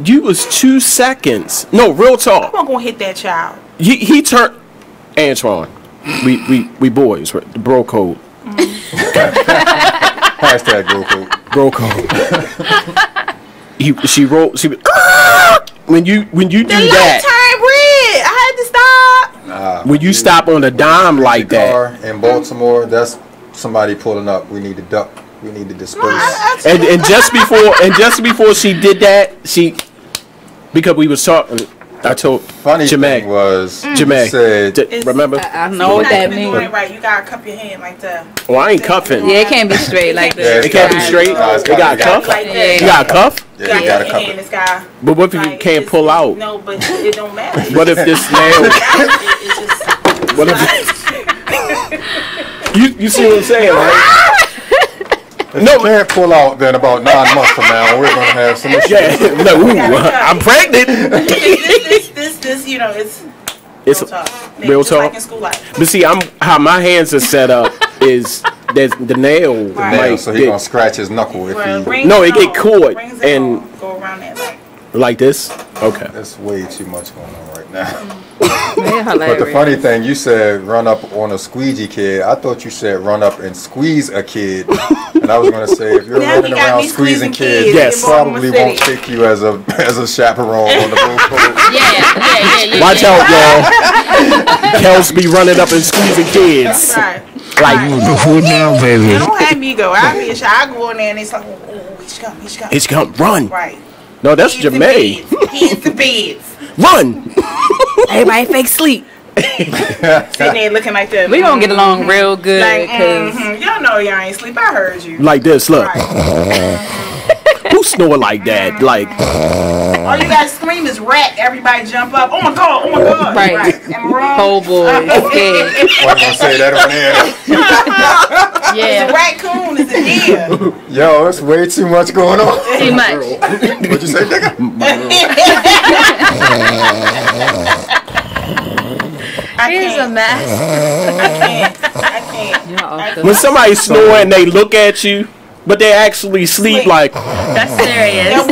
I: you was 2 seconds. No, real talk.
J: I'm not gonna hit that child.
I: He turned. Antwon. We boys. Right? The Bro.Code.
U: Hashtag Bro.Code.
I: Bro.Code. She wrote. She when you do
J: the
I: that.
J: light turned red. I had to stop.
I: When you stop on a dime like that.
U: In Baltimore, that's somebody pulling up. We need to duck. We need to disperse.
I: And just before she did that, because we was talking. I told
U: funny
I: Jamais
U: thing was
I: Jamais
U: said,
I: remember?
B: I know what that means.
J: Right, you gotta cup your hand like that.
I: Well, I ain't cuffing.
B: Yeah, it can't be straight like that.
I: Yeah, it can't be straight. You got a cuff. You got a cuff.
U: Yeah, you got a cuff.
I: But what if you can't pull out?
J: No, but it don't matter.
I: What if this nail? What if you see what I'm saying, right?
U: If you can't pull out, then about 9 months from now, we're gonna have some issues.
I: Yeah, no, I'm pregnant.
J: This, you know, it's
I: real talk. Real talk.
J: Like in school life.
I: But see, how my hands are set up is there's the nail.
U: Right. So he's gonna scratch his knuckle if he.
I: No, it get caught and
J: go around that
I: like this. Okay.
U: That's way too much going on right now. But the funny thing, you said run up on a squeegee kid. I thought you said run up and squeeze a kid. And I was gonna say if you're running around squeezing kids,
I: yes,
U: it probably won't take you as a chaperone on the Bro.Code.
H: Yeah.
I: Watch out, y'all. Kels be running up and squeezing kids. Like
U: beautiful now, baby.
J: They don't have me go. I go in there and it's like, oh, he's come.
I: It's come. Run.
J: Right.
I: No, that's Jamais.
J: He's the beds.
I: Run.
B: Everybody fake sleep.
J: Sitting there looking like that.
B: We gonna get along real good.
J: Like, y'all know y'all ain't sleep. I heard you.
I: Like this, look. Who snore like that? Like.
J: All you guys scream is rat. Everybody jump up. Oh my god! Oh my god!
B: Right.
J: Am I wrong?
B: Oh boy. Okay.
U: I'm gonna say that on air.
J: Yeah. It's a raccoon. It's a deer.
U: Yo, it's way too much going on.
B: Too much.
U: What'd you say, nigga?
H: Here's a mess.
J: I can't.
I: When somebody snore and they look at you, but they actually sleep like.
H: That's serious.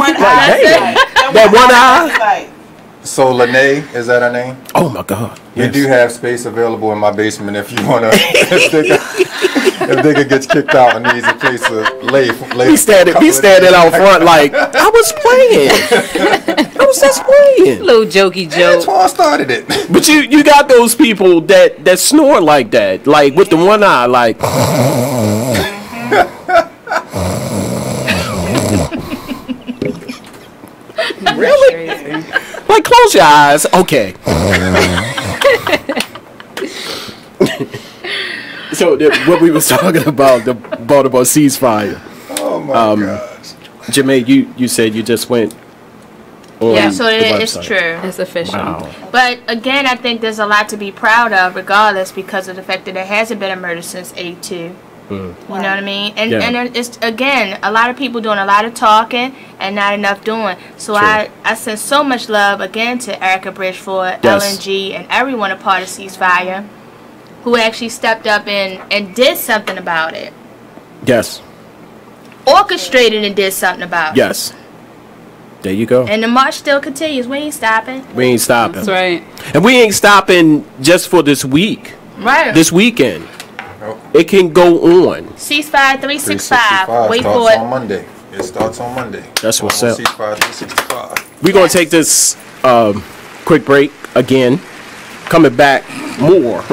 J: That one eye.
U: So Lene, is that her name?
I: Oh my God!
U: We do have space available in my basement if you wanna. If Digga gets kicked out and needs a place to lay.
I: He standing out front like I was playing. I was just playing.
B: Little jokey joke.
U: Antwon started it.
I: But you got those people that snore like that, like with the one eye, like. Really? Like close your eyes. Okay. So what we was talking about, the Baltimore ceasefire.
U: Oh my gosh.
I: Jamais, you said you just went on
H: Yeah, so
I: the
H: it's
I: website.
H: true.
B: It's official.
I: Wow.
H: But again, I think there's a lot to be proud of, regardless, because of the fact that there hasn't been a murder since '82. You know what I mean? And it's again a lot of people doing a lot of talking and not enough doing. So I send so much love again to Erica Bridgeford, LNG, and everyone a part of ceasefire, who actually stepped up and did something about it.
I: Yes.
H: Orchestrated and did something about it.
I: Yes. There you go.
H: And the march still continues. We ain't stopping.
I: We ain't stopping.
B: That's right.
I: And we ain't stopping just for this week.
H: Right.
I: This weekend. It can go on.
H: Ceasefire 365. Wait for it.
U: On Monday. It starts on Monday.
I: That's what's up.
U: Ceasefire 365.
I: We're going to take this quick break again. Coming back more.
J: I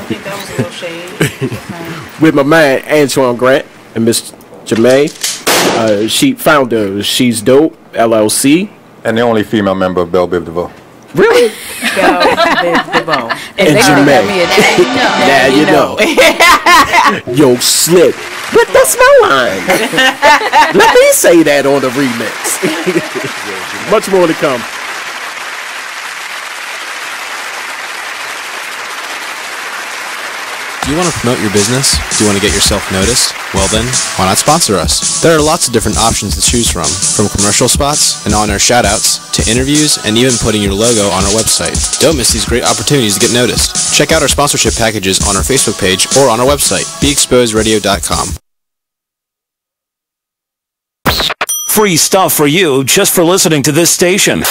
J: think that was a little shade.
I: With my man Antwon Grant and Miss Jamais. She founder She's Dope LLC.
U: And the only female member of Belle Biv DeVoe.
I: Really?
B: Belle Biv
I: and Jamais. Now you know. Yo, Slip. But that's my line. Let me say that on the remix. Much more to come.
L: Do you want to promote your business? Do you want to get yourself noticed? Well then, why not sponsor us? There are lots of different options to choose from commercial spots and on-air shoutouts, to interviews, and even putting your logo on our website. Don't miss these great opportunities to get noticed. Check out our sponsorship packages on our Facebook page or on our website, beexposedradio.com.
F: Free stuff for you just for listening to this station.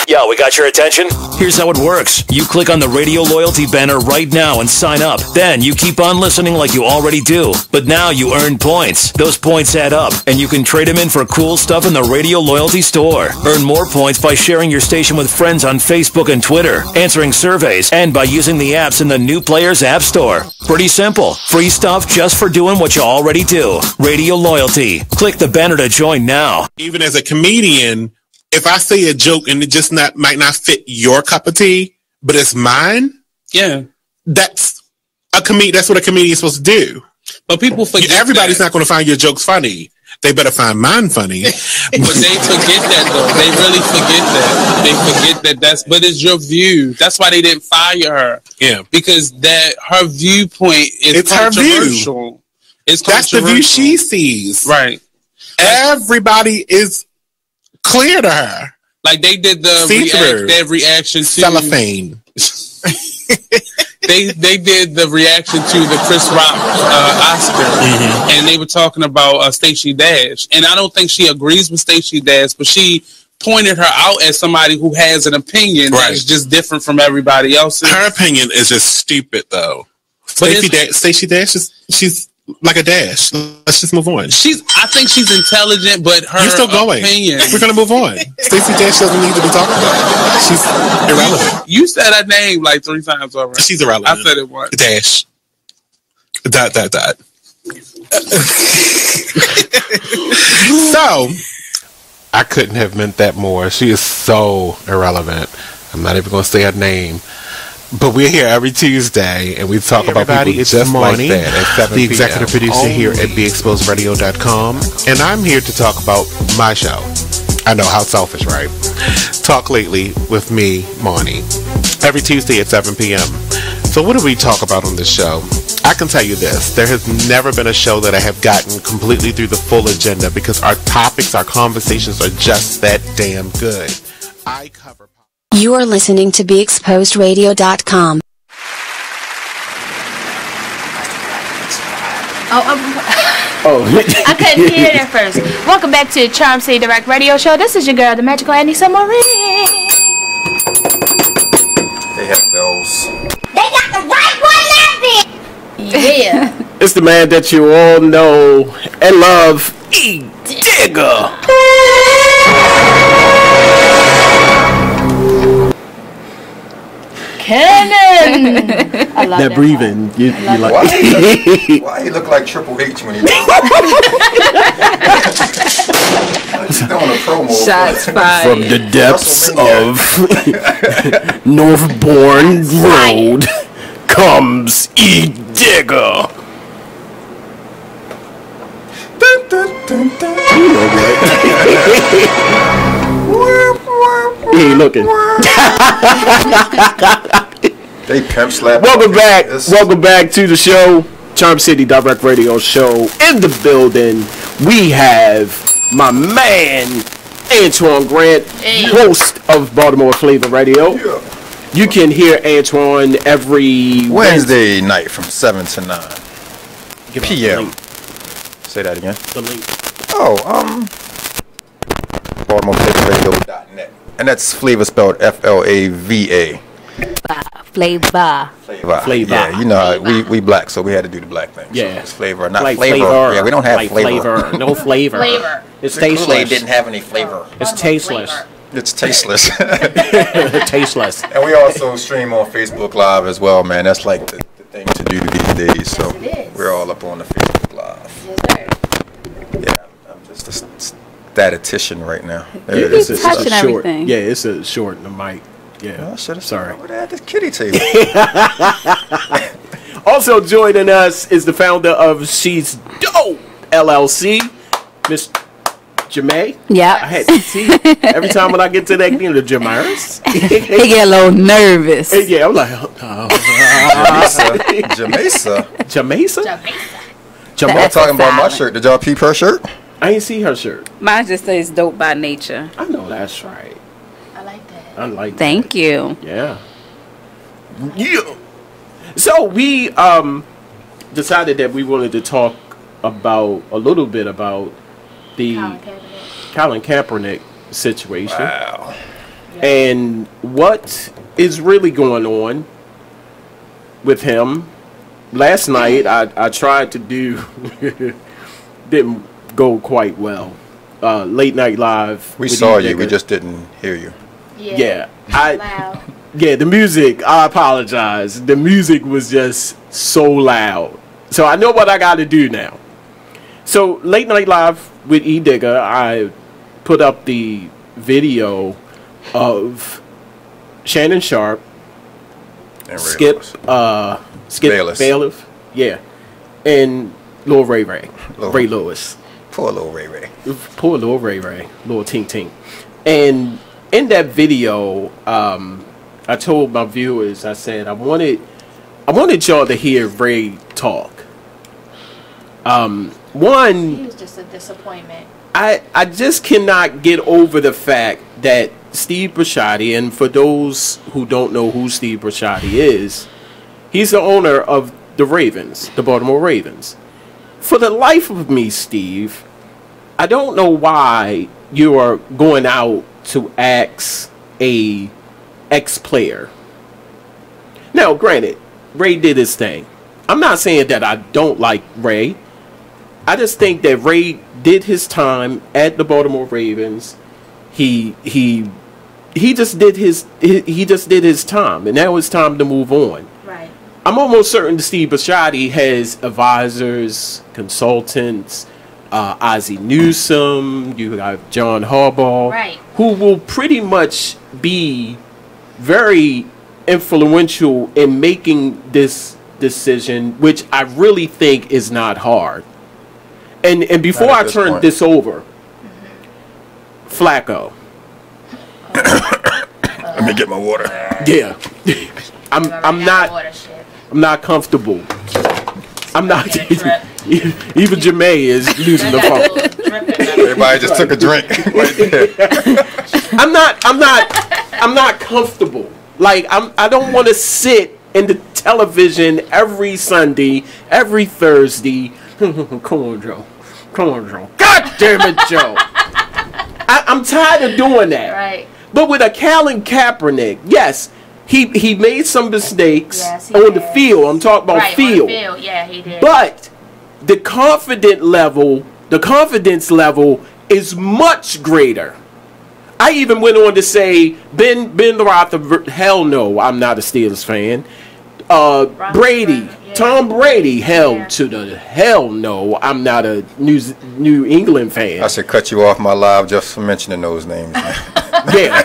F: Yo, we got your attention? Here's how it works. You click on the Radio Loyalty banner right now and sign up. Then you keep on listening like you already do. But now you earn points. Those points add up, and you can trade them in for cool stuff in the Radio Loyalty store. Earn more points by sharing your station with friends on Facebook and Twitter, answering surveys, and by using the apps in the New Players App Store. Pretty simple. Free stuff just for doing what you already do. Radio Loyalty. Click the banner to join now.
G: Even as a comedian, if I say a joke and it just might not fit your cup of tea, but it's mine, that's what a comedian is supposed to do.
O: But people forget
G: everybody's not going to find your jokes funny. They better find mine funny.
O: But they forget that though. They really forget that. They forget that but it's your view. That's why they didn't fire her.
G: Yeah.
O: Because her viewpoint is controversial.
G: Her view. That's the view she sees.
O: Right.
G: Everybody is clear to her.
O: Like they did the reaction to
G: cellophane.
O: They did the reaction to the Chris Rock Oscar, and they were talking about Stacey Dash, and I don't think she agrees with Stacey Dash, but she pointed her out as somebody who has an opinion that's just different from everybody else's.
G: Her opinion is just stupid, though. Stacey Dash she's like a Dash. Let's just move on.
O: I think she's intelligent, but her
G: You're still going.
O: opinion.
G: We're gonna move on. Stacey Dash doesn't need to be talked about. She's irrelevant.
O: You said her name like 3 times already.
G: She's irrelevant.
O: I said it once.
G: Dash. ... So, I couldn't have meant that more. She is so irrelevant. I'm not even going to say her name. But we're here every Tuesday, and we talk about people just like that at 7
V: the executive producer here at BeExposedRadio.com.
G: And I'm here to talk about my show. I know, how selfish, right? Talk Lately with me, Morine. Every Tuesday at 7 p.m. So what do we talk about on this show? I can tell you this. There has never been a show that I have gotten completely through the full agenda because our topics, our conversations are just that damn good. I cover...
R: You are listening to BeExposedRadio.com.
H: I couldn't hear it at first. Welcome back to Charm City Direct Radio Show. This is your girl, the magical Aneesah Morine.
U: They have bells.
H: They got the right one there. Yeah.
I: It's the man that you all know and love, E. Digger.
H: Cannon. I love
I: that breathing. You like?
U: Why he look like Triple H when he does He's doing a promo.
B: Shots fired.
I: From the depths of Northbourne Road comes E. Digger. He ain't looking.
U: They pimp slap.
I: Welcome back to the show, Charm City Direct Radio Show. In the building, we have my man Antwon Grant, host of Baltimore Flavor Radio. Yeah. You can hear Antwon every
U: Wednesday night from 7 to 9 p.m. Say that again.
I: The link.
U: BaltimoreFlavorRadio.net. And that's flavor spelled Flava.
B: Flavor.
U: Yeah, you know how we black, so we had to do the black thing.
I: Yeah,
U: so it's flavor, not
I: like
U: flavor. Yeah, we don't have flavor.
I: No flavor.
H: Flavor.
I: It's
U: the
I: tasteless.
U: Kool-Aid didn't have any flavor.
I: It's tasteless.
U: It's tasteless.
I: Tasteless.
U: And we also stream on Facebook Live as well, man. That's like the thing to do these days. So we're all up on the Facebook Live. Yeah, I'm just a statistician right now.
B: You keep touching everything.
I: Yeah, it's a short in the mic. Yeah.
U: I should have
I: Sorry.
U: over there at this kitty table.
I: Also joining us is the founder of She's Dope LLC, Miss Jamais.
B: Yeah.
I: I had to see every time when I get to that the Jamais.
B: He get a little nervous.
I: Yeah, I'm like, Jamais.
U: Jamal talking about my shirt. Did y'all peep her shirt?
I: I ain't see her shirt.
B: Mine just says dope by nature.
I: I know that's right.
H: I like that.
I: I like that.
B: Thank you.
I: Yeah. Yeah. So we decided that we wanted to talk about a little bit about the Colin Kaepernick situation.
U: Wow.
I: And what is really going on with him. Last night I tried to do didn't go quite well. Late Night Live.
U: We saw you, we just didn't hear you.
I: Yeah. Yeah, the music, I apologize. The music was just so loud. So I know what I got to do now. So Late Night Live with E. Digger, I put up the video of Shannon Sharp,
U: and
I: Skip Bailiff, yeah, and Lil Ray Ray, Ray Lewis.
U: Poor Lil Ray Ray.
I: Poor Lil Ray Ray, Lil Ting Ting. And in that video, I told my viewers, I said I wanted y'all to hear Ray talk. One,
H: He was just a disappointment.
I: I just cannot get over the fact that Steve Bisciotti, and for those who don't know who Steve Bisciotti is, he's the owner of the Ravens, the Baltimore Ravens. For the life of me, Steve, I don't know why you are going out to ask a ex-player. Now, granted, Ray did his thing. I'm not saying that I don't like Ray. I just think that Ray did his time at the Baltimore Ravens. He just did his time, and now it's time to move on.
H: Right.
I: I'm almost certain Steve Bisciotti has advisors, consultants, Ozzie Newsome, you have John Harbaugh,
H: right,
I: who will pretty much be very influential in making this decision, which I really think is not hard. And before I turn this over, Flacco.
U: Let me get my water.
I: Yeah, I'm not comfortable. I'm not. Even Jamais is losing the phone.
U: Everybody just took a drink right there.
I: I'm not comfortable. Like I don't want to sit in the television every Sunday, every Thursday. Come on, Joe. God damn it, Joe. I'm tired of doing that.
H: Right.
I: But with a Colin Kaepernick, yes, he made some mistakes on the field. I'm talking about field.
H: Yeah, he did.
I: But the confidence level is much greater. I even went on to say Ben Roethlisberger, hell no, I'm not a Steelers fan. Brady, Tom Brady, hell to the hell no, I'm not a New England fan.
U: I should cut you off my live just for mentioning those names.
I: Yeah.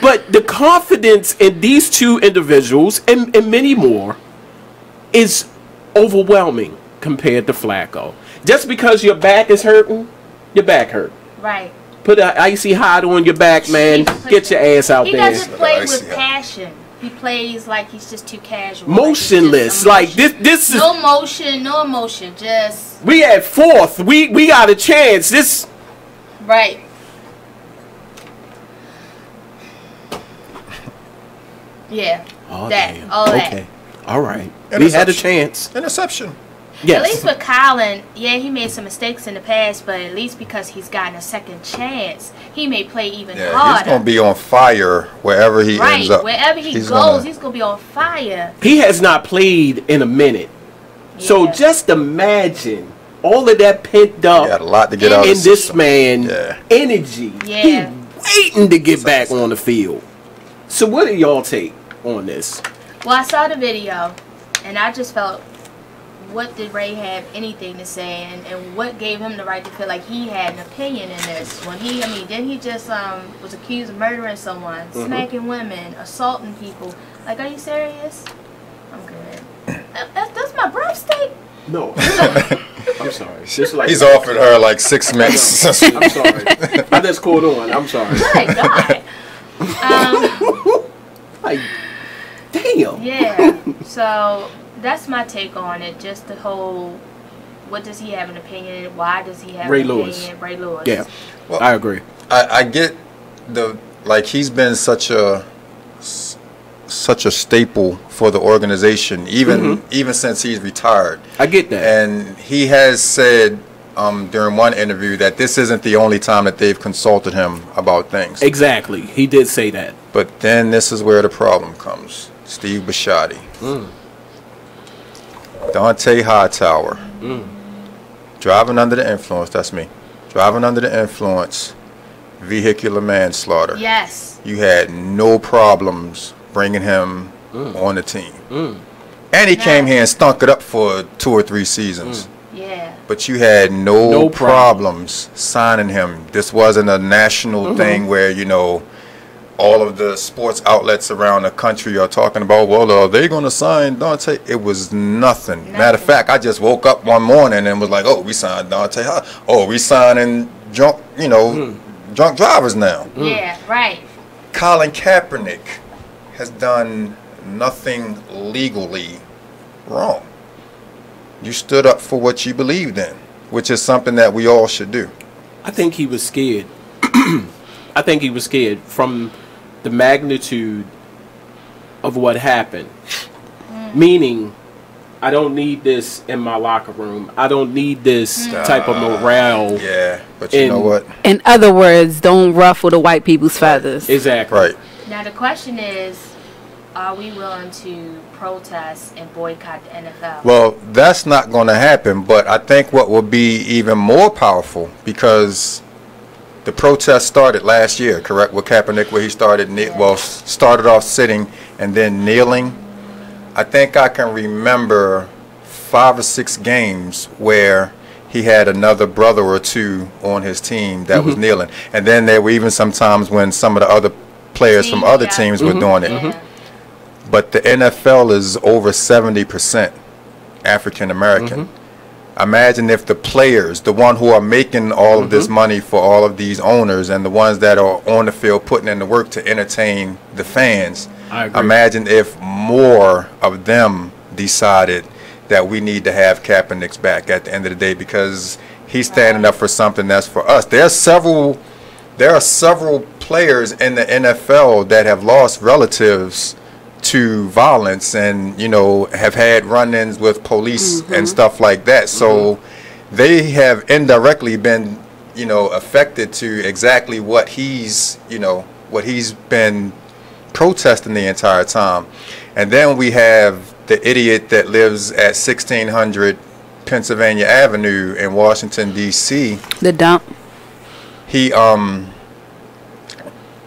I: But the confidence in these two individuals and many more is overwhelming compared to Flacco. Just because your back is hurting, your back hurt.
H: Right.
I: Put an icy hot on your back, man. Get your ass out there.
H: He doesn't play with passion. He plays like he's just too casual.
I: Motionless. Like this is
H: no emotion. Just
I: we at fourth. We got a chance. This
H: right. Yeah.
I: Oh,
H: that.
I: damn.
H: All that.
I: Okay. All right. We had a chance.
U: Interception.
I: Yes.
H: At least with Colin, yeah, he made some mistakes in the past, but at least because he's gotten a second chance, he may play even harder.
U: He's going to be on fire wherever he ends up.
H: Wherever he goes, he's going to be on fire.
I: He has not played in a minute. Yeah. So just imagine all of that pent up
U: got a lot to get out
I: in this man energy.
H: Yeah.
I: He's waiting to get back on the field. So what do y'all take on this?
H: Well, I saw the video, and I just felt what did Ray have anything to say, and what gave him the right to feel like he had an opinion in this? When he, I mean, then he just was accused of murdering someone, smacking women, assaulting people. Like, are you serious? I'm good. That's my breath steak.
I: No. I'm sorry. Just like
U: he's offered her like 6 minutes.
I: I'm sorry. I just called on. I'm sorry.
H: My God.
I: Like, damn.
H: Yeah. So that's my take on it. Just the whole, what does he have an opinion in? Why does he have an opinion? Ray Lewis.
I: Yeah. Well, I agree.
U: I get like he's been such a staple for the organization, even since he's retired.
I: I get that.
U: And he has said during one interview that this isn't the only time that they've consulted him about things.
I: Exactly. He did say that.
U: But then this is where the problem comes. Steve Bisciotti. Dante Hightower. Driving under the influence, that's me. Driving under the influence, vehicular manslaughter.
H: Yes.
U: You had no problems bringing him on the team. And he came here and stunk it up for 2 or 3 seasons.
H: Yeah.
U: But you had no problems signing him. This wasn't a national thing where, you know, all of the sports outlets around the country are talking about, well, are they going to sign Dante? It was nothing. Matter of fact, I just woke up one morning and was like, oh, we signed Dante. Oh, we signing drunk drivers now.
H: Yeah, right.
U: Colin Kaepernick has done nothing legally wrong. You stood up for what you believed in, which is something that we all should do.
I: I think he was scared. I think he was scared from the magnitude of what happened. Meaning, I don't need this in my locker room. I don't need this type of morale.
U: Yeah, but you know what?
B: In other words, don't ruffle the white people's feathers.
I: Exactly.
U: Right.
H: Now the question is, are we willing to protest and boycott the NFL?
U: Well, that's not going to happen, but I think what will be even more powerful, because the protest started last year, correct, with Kaepernick, where he started started off sitting and then kneeling. I think I can remember 5 or 6 games where he had another brother or two on his team that was kneeling. And then there were even some times when some of the other players from other teams were doing it. But the NFL is over 70% African American. Imagine if the players, the one who are making all of this money for all of these owners, and the ones that are on the field putting in the work to entertain the fans, imagine if more of them decided that we need to have Kaepernick's back at the end of the day, because he's standing up for something that's for us. There are several players in the NFL that have lost relatives to violence, and you know, have had run-ins with police and stuff like that. So they have indirectly been, you know, affected to exactly what he's been protesting the entire time. And then we have the idiot that lives at 1600 Pennsylvania Avenue in Washington D.C.
B: The dump.
U: He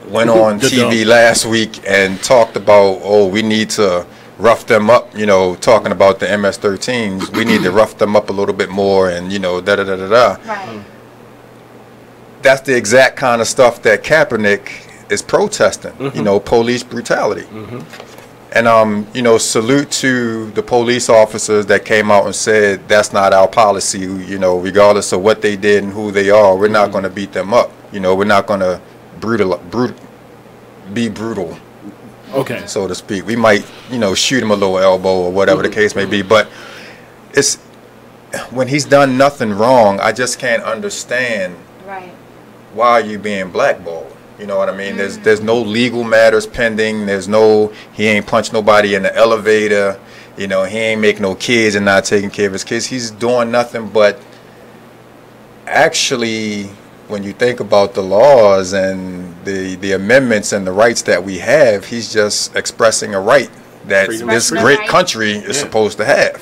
U: went on TV last week and talked about, oh, we need to rough them up, you know, talking about the MS-13s. We need to rough them up a little bit more, and, you know, da-da-da-da-da.
H: Right.
U: That's the exact kind of stuff that Kaepernick is protesting, you know, police brutality. And, you know, salute to the police officers that came out and said, that's not our policy, you know, regardless of what they did and who they are, we're not going to beat them up. You know, we're not going to be brutal, so to speak. We might, you know, shoot him a little elbow or whatever the case may be, but it's when he's done nothing wrong, I just can't understand why are you being blackballed. You know what I mean? There's no legal matters pending. He ain't punched nobody in the elevator. You know, he ain't making no kids and not taking care of his kids. He's doing nothing but actually, when you think about the laws and the amendments and the rights that we have, he's just expressing a right that this great country is supposed to have.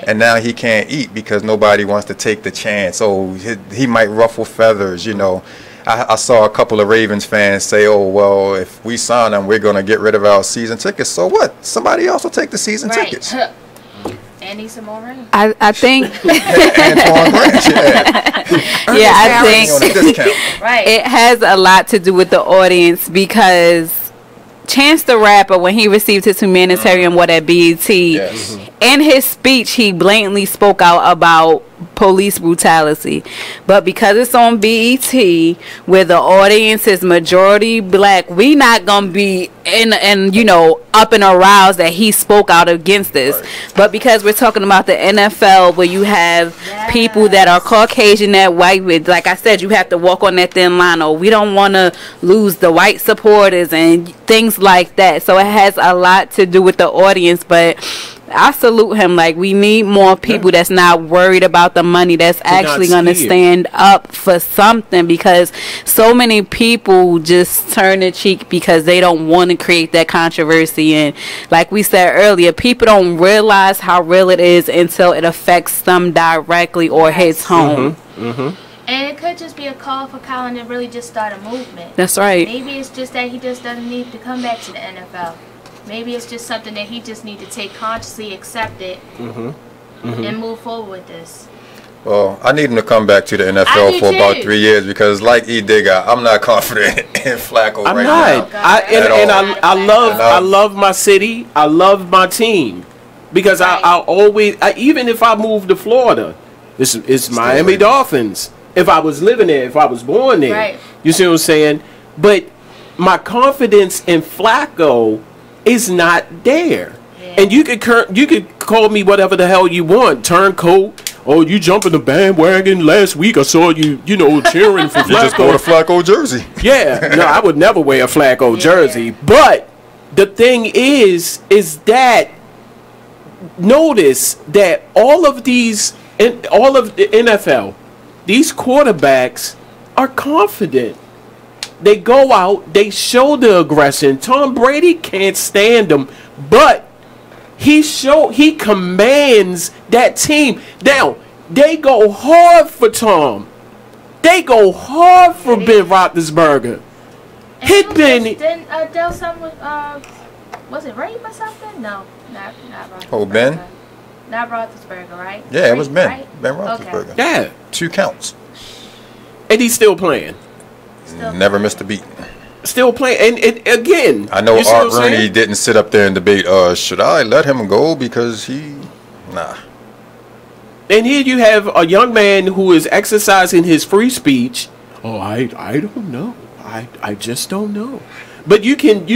U: And now he can't eat because nobody wants to take the chance. Oh, he might ruffle feathers, you know. I saw a couple of Ravens fans say, oh, well, if we sign him, we're going to get rid of our season tickets. So what? Somebody else will take the season tickets.
H: And Aneesah Morine.
B: I think.
U: Antwon Branch,
B: Yeah, I think
U: on a discount.
H: Right.
B: it has a lot to do with the audience because Chance the Rapper, when he received his humanitarian award at BET, in his speech he blatantly spoke out about police brutality. But because it's on BET, where the audience is majority black, we not gonna be and you know up and aroused that he spoke out against this. But because we're talking about the NFL, where you have people that are Caucasian, that white, with, like I said, you have to walk on that thin line, or we don't want to lose the white supporters and things like that. So it has a lot to do with the audience. But I salute him. Like, we need more people that's not worried about the money, that's actually going to stand up for something, because so many people just turn the cheek because they don't want to create that controversy. And like we said earlier, people don't realize how real it is until it affects them directly or hits home.
H: And it could just be a call for Colin to really just start a movement.
B: That's right.
H: Maybe it's just that he just doesn't need to come back to the NFL. Maybe it's just something that he just needs to take consciously, accept it, and move forward with this.
U: Well, I need him to come back to the NFL for about 3 years, because like E. Digga, I'm not confident in Flacco
D: I'm
U: right
D: not.
U: now.
D: I love my city. I love my team, because I always, even if I move to Florida, it's Miami Dolphins. If I was living there, if I was born there, you see what I'm saying? But my confidence in Flacco is not there. And you could call me whatever the hell you want, turncoat. Oh, you jumping the bandwagon last week? I saw you, cheering for Flacco.
U: You just bought a Flacco jersey.
D: Yeah, no, I would never wear a Flacco jersey. But the thing is that notice that all of the NFL, these quarterbacks are confident. They go out, they show the aggression. Tom Brady can't stand them, but he commands that team. Now, they go hard for Tom. They go hard for Ben Roethlisberger.
H: Didn't Dell something with, was it rape or something? No, not Roethlisberger.
U: Oh, Ben?
H: Not Roethlisberger, right?
U: Yeah, it was Ben.
H: Right?
U: Ben Roethlisberger.
H: Okay.
D: Yeah.
U: 2 counts.
D: And he's still playing.
U: Never missed a beat.
D: Still playing. And again,
U: I know Art Rooney didn't sit up there and debate, should I let him go because nah.
D: And here you have a young man who is exercising his free speech. Oh, I don't know. I just don't know. But you can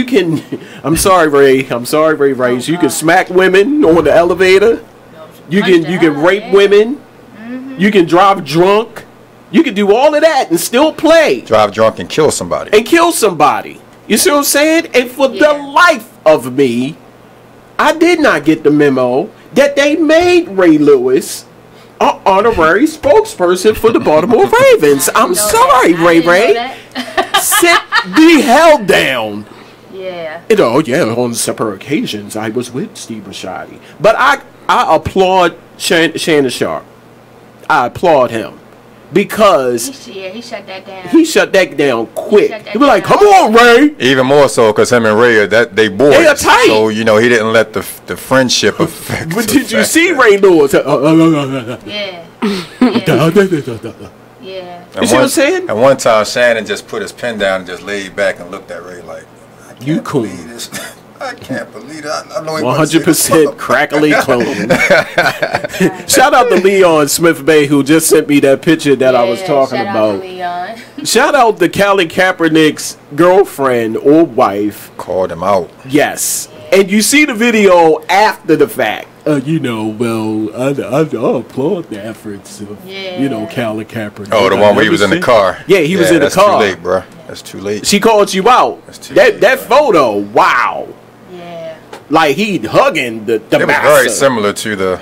D: I'm sorry, Ray. Rice. You can smack women on the elevator. You can rape women. You can drive drunk. You can do all of that and still play.
U: Drive drunk and kill somebody.
D: You see what I'm saying? And for the life of me, I did not get the memo that they made Ray Lewis an honorary spokesperson for the Baltimore Ravens. I'm sorry, Ray. Sit the hell down.
H: Yeah.
D: On separate occasions, I was with Steve Bisciotti. But I applaud Shannon Sharp. I applaud him. Because
H: he shut that down.
D: He shut that down quick. He was like, "Come on, Ray."
U: Even more so because him and Ray they boys.
D: They are tight.
U: So he didn't let the friendship affect.
D: But did you see Ray Lewis?
H: Yeah.
U: Yeah. You see what I'm saying? At one time, Shannon just put his pen down and just laid back and looked at Ray like, "You cool." I can't believe it. I know
D: 100% crackly clone. Shout out to Leon Smith Bay, who just sent me that picture that I was talking about. Shout out to Callie Kaepernick's girlfriend or wife.
U: Called him out.
D: Yes. And you see the video after the fact. I applaud the efforts of, Callie Kaepernick.
U: Oh, the one where he was in the car.
D: Yeah, he was in the car.
U: That's too late, bro. That's too late.
D: She called you out. That photo, wow. Like he hugging the
U: It was very similar to the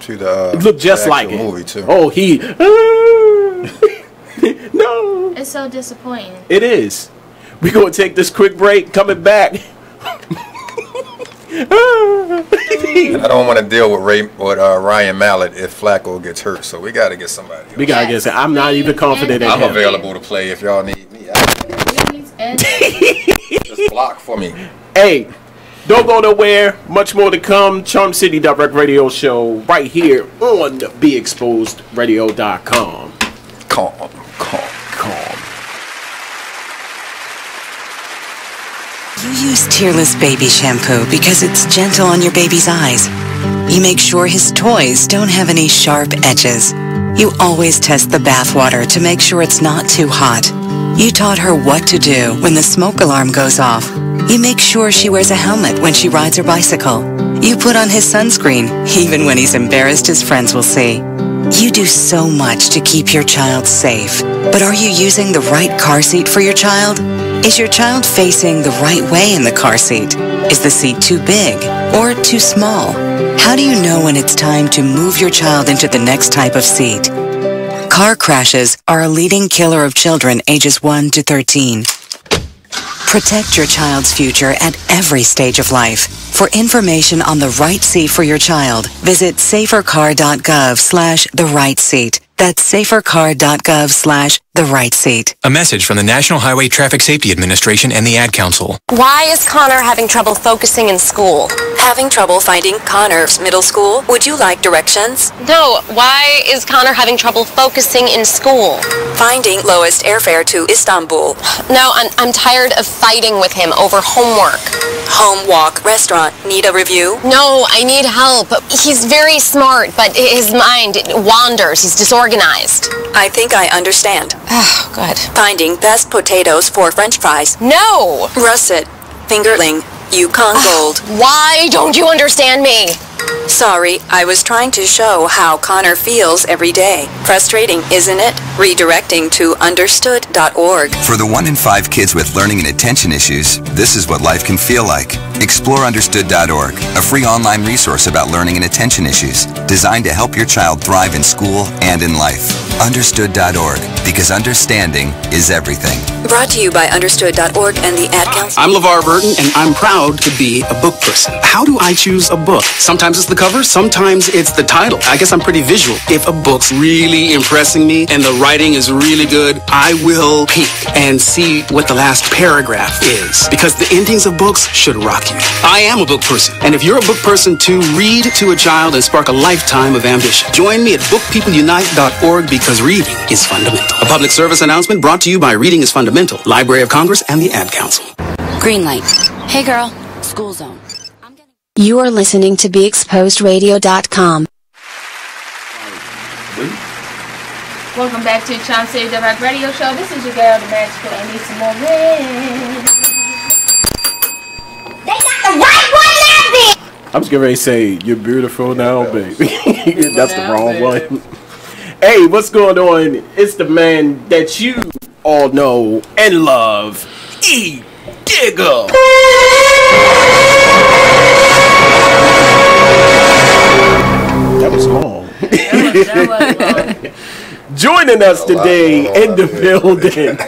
D: it looked just like it.
U: Movie too.
D: Oh, no.
H: It's so disappointing.
D: It is. We're gonna take this quick break. Coming back.
U: I don't want to deal with Ryan Mallett if Flacco gets hurt, so we got to get somebody else.
D: We got to get. I'm not even confident in him.
U: I'm available to play if y'all need me. Just block for me.
D: Hey, Don't go nowhere. Much more to come. Charm City Direct Radio Show right here on BeExposedRadio.com.
U: Calm.
N: You use Tearless Baby Shampoo because it's gentle on your baby's eyes. You make sure his toys don't have any sharp edges. You always test the bathwater to make sure it's not too hot. You taught her what to do when the smoke alarm goes off. You make sure she wears a helmet when she rides her bicycle. You put on his sunscreen, even when he's embarrassed his friends will see. You do so much to keep your child safe. But are you using the right car seat for your child? Is your child facing the right way in the car seat? Is the seat too big or too small? How do you know when it's time to move your child into the next type of seat? Car crashes are a leading killer of children ages 1 to 13. Protect your child's future at every stage of life. For information on the right seat for your child, visit safercar.gov/the-right-seat. That's safercar.gov/the-right-seat.
P: A message from the National Highway Traffic Safety Administration and the Ad Council.
C: Why is Connor having trouble focusing in school? Having trouble finding Connor's middle school? Would you like directions? No, why is Connor having trouble focusing in school? Finding lowest airfare to Istanbul. No, I'm tired of fighting with him over homework. Home, walk, restaurant. Need a review? No, I need help. He's very smart, but his mind wanders. He's disorganized. I think I understand. Oh, good. Finding best potatoes for French fries. No! Russet, fingerling, Yukon Gold. Why don't you understand me? Sorry, I was trying to show how Connor feels every day. Frustrating, isn't it? Redirecting to understood.org.
W: For the 1 in 5 kids with learning and attention issues, this is what life can feel like. Explore understood.org, a free online resource about learning and attention issues, designed to help your child thrive in school and in life. Understood.org, because understanding is everything.
N: Brought to you by understood.org and the Ad Council.
Q: I'm LeVar Burton, and I'm proud to be a book person. How do I choose a book? Sometimes it's the cover, sometimes it's the title. I guess I'm pretty visual. If a book's really impressing me and the writing is really good, I will peek and see what the last paragraph is, because the endings of books should rock you. I am a book person, and if you're a book person too, read to a child and spark a lifetime of ambition. Join me at bookpeopleunite.org, because reading is fundamental. A public service announcement brought to you by Reading is Fundamental, Library of Congress, and the Ad Council.
R: Green light. Hey girl, school zone. You are listening to BeExposedRadio.com.
H: Welcome back to Charm City Direct Radio Show. This is your girl, the magical Aneesah Morine.
X: They got the right one now, bitch!
D: I was getting ready to say, you're beautiful now, baby. That's the wrong one. Hey, what's going on? It's the man that you all know and love, E. Digger. That was long. That was long. Joining us today in the building,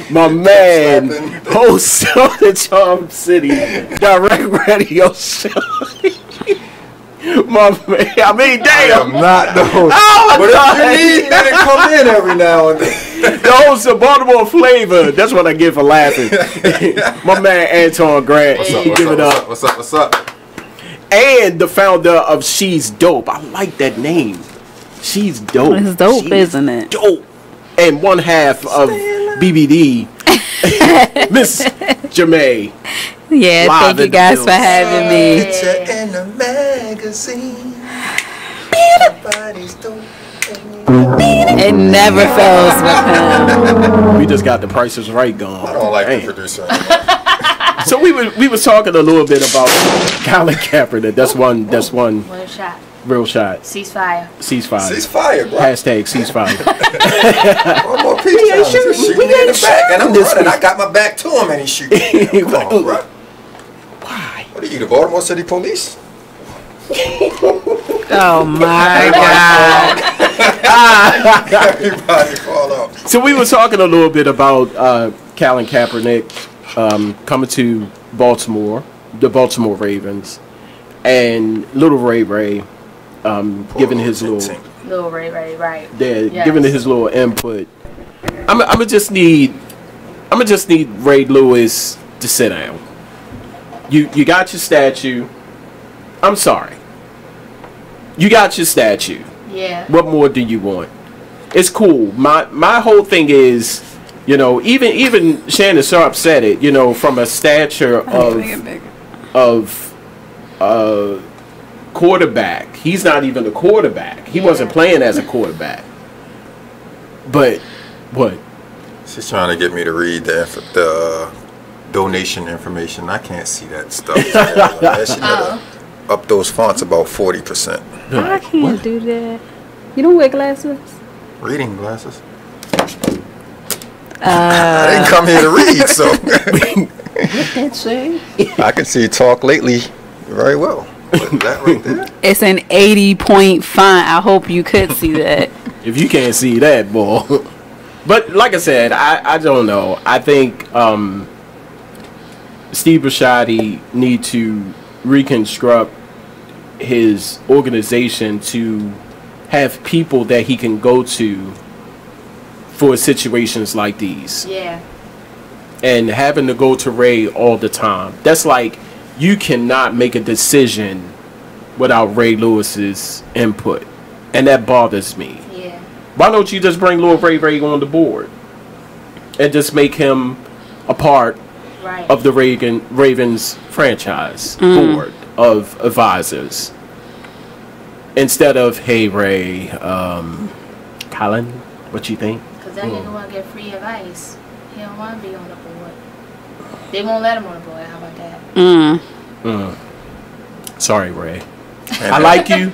D: my man, host of the Charm City Direct Radio Show. My man, I mean, damn.
U: I'm not the host.
D: Oh,
U: but if you need me to come in every now and then.
D: The host of Baltimore Flavor. That's what I get for laughing. My man, Antwon Grant. Give it up.
U: What's up? What's up?
D: And the founder of She's Dope. I like that name. She's Dope.
B: It's dope, isn't it?
D: Dope. And one half of BBD, Miss Jamais.
B: Yeah, thank you guys for having me.
U: Picture in the magazine.
B: It never fails with him.
D: We just got the prices right going.
U: I don't like the producer.
D: So we was talking a little bit about Colin Kaepernick. That's one.
H: One shot.
D: Real shot.
H: Ceasefire.
U: Ceasefire, bro.
D: Hashtag ceasefire.
U: One more piece. He ain't shooting. We in the back, and I'm running. I got my back to him, and he's shooting. Come on, bro. Why? What are you, the Baltimore City Police?
B: Oh my God!
U: Everybody fall out.
D: So we were talking a little bit about Colin Kaepernick coming to Baltimore, the Baltimore Ravens, and Little Ray giving his
H: Little Ray, right?
D: Yeah, giving his little input. I'ma just need Ray Lewis to sit down. You got your statue. I'm sorry. You got your statue.
H: Yeah.
D: What more do you want? It's cool. My whole thing is, you know, even Shannon Sharp said it, you know, from a stature of quarterback. He's not even a quarterback. He wasn't playing as a quarterback. But what?
U: She's trying to get me to read the donation information. I can't see that stuff. That shit gotta up those fonts about 40%.
B: I can't do that. You don't wear glasses?
U: Reading glasses. I didn't come here to read, so
B: What that say?
U: I can see talk lately very well. That right there.
B: It's an 80-point font. I hope you could see that.
D: If you can't see that, boy. But like I said, I don't know. I think Steve Bisciotti need to reconstruct his organization to have people that he can go to for situations like these.
H: Yeah.
D: And having to go to Ray all the time. That's like, you cannot make a decision without Ray Lewis's input. And that bothers me.
H: Yeah.
D: Why don't you just bring Lil Ray on the board and just make him a part of the Ravens franchise board of advisors instead of, hey Ray, Colin, what you think?
H: Because that nigga want to get free advice. He don't want to be on the board. They won't let him on the board. How about that?
D: Sorry, Ray. I like you,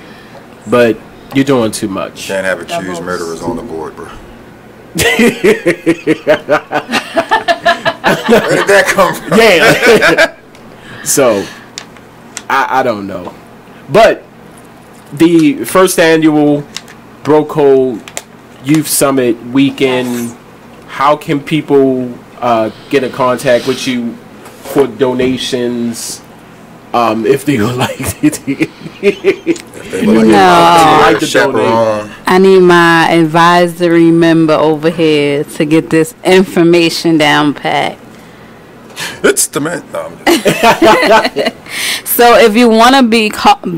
D: but you're doing too much.
U: Can't have accused murderers on the board, bro. Where did that come from?
D: Yeah. So, I don't know. But the first annual Bro.Code Youth Summit weekend, how can people get in contact with you for donations? If they would like to,
B: I need my advisory member over here to get this information down pat.
U: It's the man. No,
B: so if you want to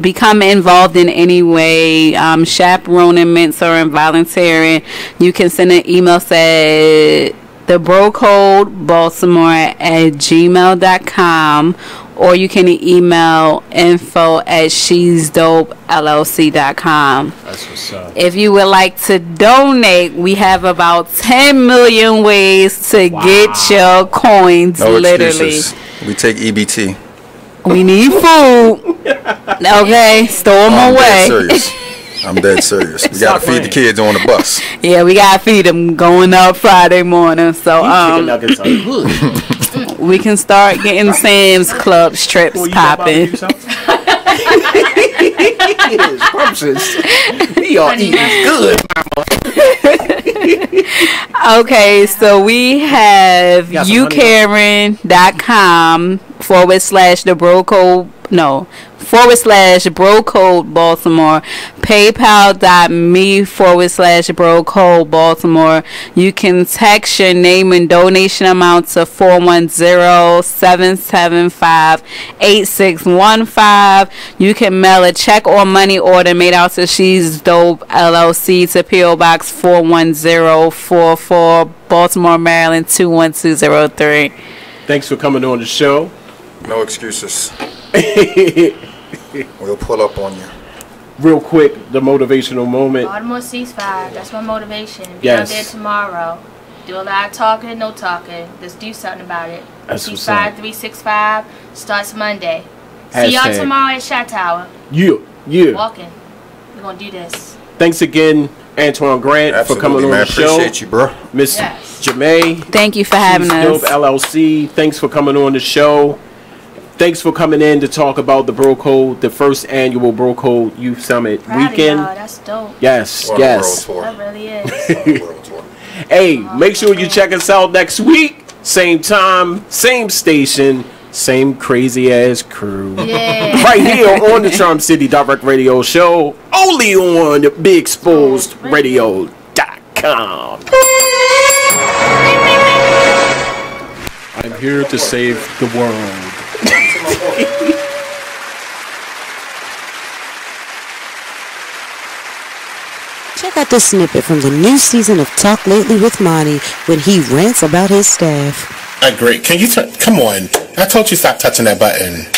B: become involved in any way, chaperoning, mentoring, volunteering, you can send an email, say the Bro.Code Baltimore@gmail.com, or you can email info@shesdopellc.com.
D: That's what's up.
B: If you would like to donate, we have about 10 million ways to get your coins.
U: No
B: literally
U: excuses. We take EBT.
B: We need food. Okay, store them away.
U: I'm dead serious. We gotta feed the kids on the bus.
B: Yeah, we gotta feed them going up Friday morning. So we can start getting Sam's Club strips popping.
D: We are eating good, mama.
B: Okay, so we have ucaring.com/the Bro.Code. No, /Bro.Code Baltimore, paypal.me/Bro.Code Baltimore. You can text your name and donation amount to 410-775-8615. You can mail a check or money order made out to She's Dope LLC to P.O. Box 41044, Baltimore, Maryland 21203.
D: Thanks for coming on the show.
U: No excuses. We'll pull up on you.
D: Real quick, the motivational moment.
H: Baltimore ceasefire. That's my motivation. Be
D: Yes.
H: out there tomorrow. Do a lot of talking, no talking. Let's do something about it.
D: That's what's
H: Ceasefire
D: up.
H: 365 starts Monday. See y'all
D: Hashtag.
H: tomorrow at Shot Tower.
D: Yeah.
H: Walking. We're gonna do this.
D: Thanks again, Antwon Grant, for coming on
U: man.
D: the show.
U: Appreciate you, bro.
D: Miss Jamais.
B: Thank you for having
D: She's
B: us.
D: Dope LLC. Thanks for coming on the show. Thanks for coming in to talk about the Bro.Code, the first annual Bro.Code Youth Summit weekend.
H: Of y'all. That's dope.
D: Yes.
H: That really is.
D: Hey, make sure you check us out next week. Same time, same station, same crazy ass crew.
H: Yeah.
D: Right here on the Charm City Direct Radio Show, only on BigExposedRadio.com. I'm here to save the world.
A: Check out this snippet from the new season of Talk Lately with Monty when he rants about his staff.
G: I agree. Can you come on? I told you stop touching that button.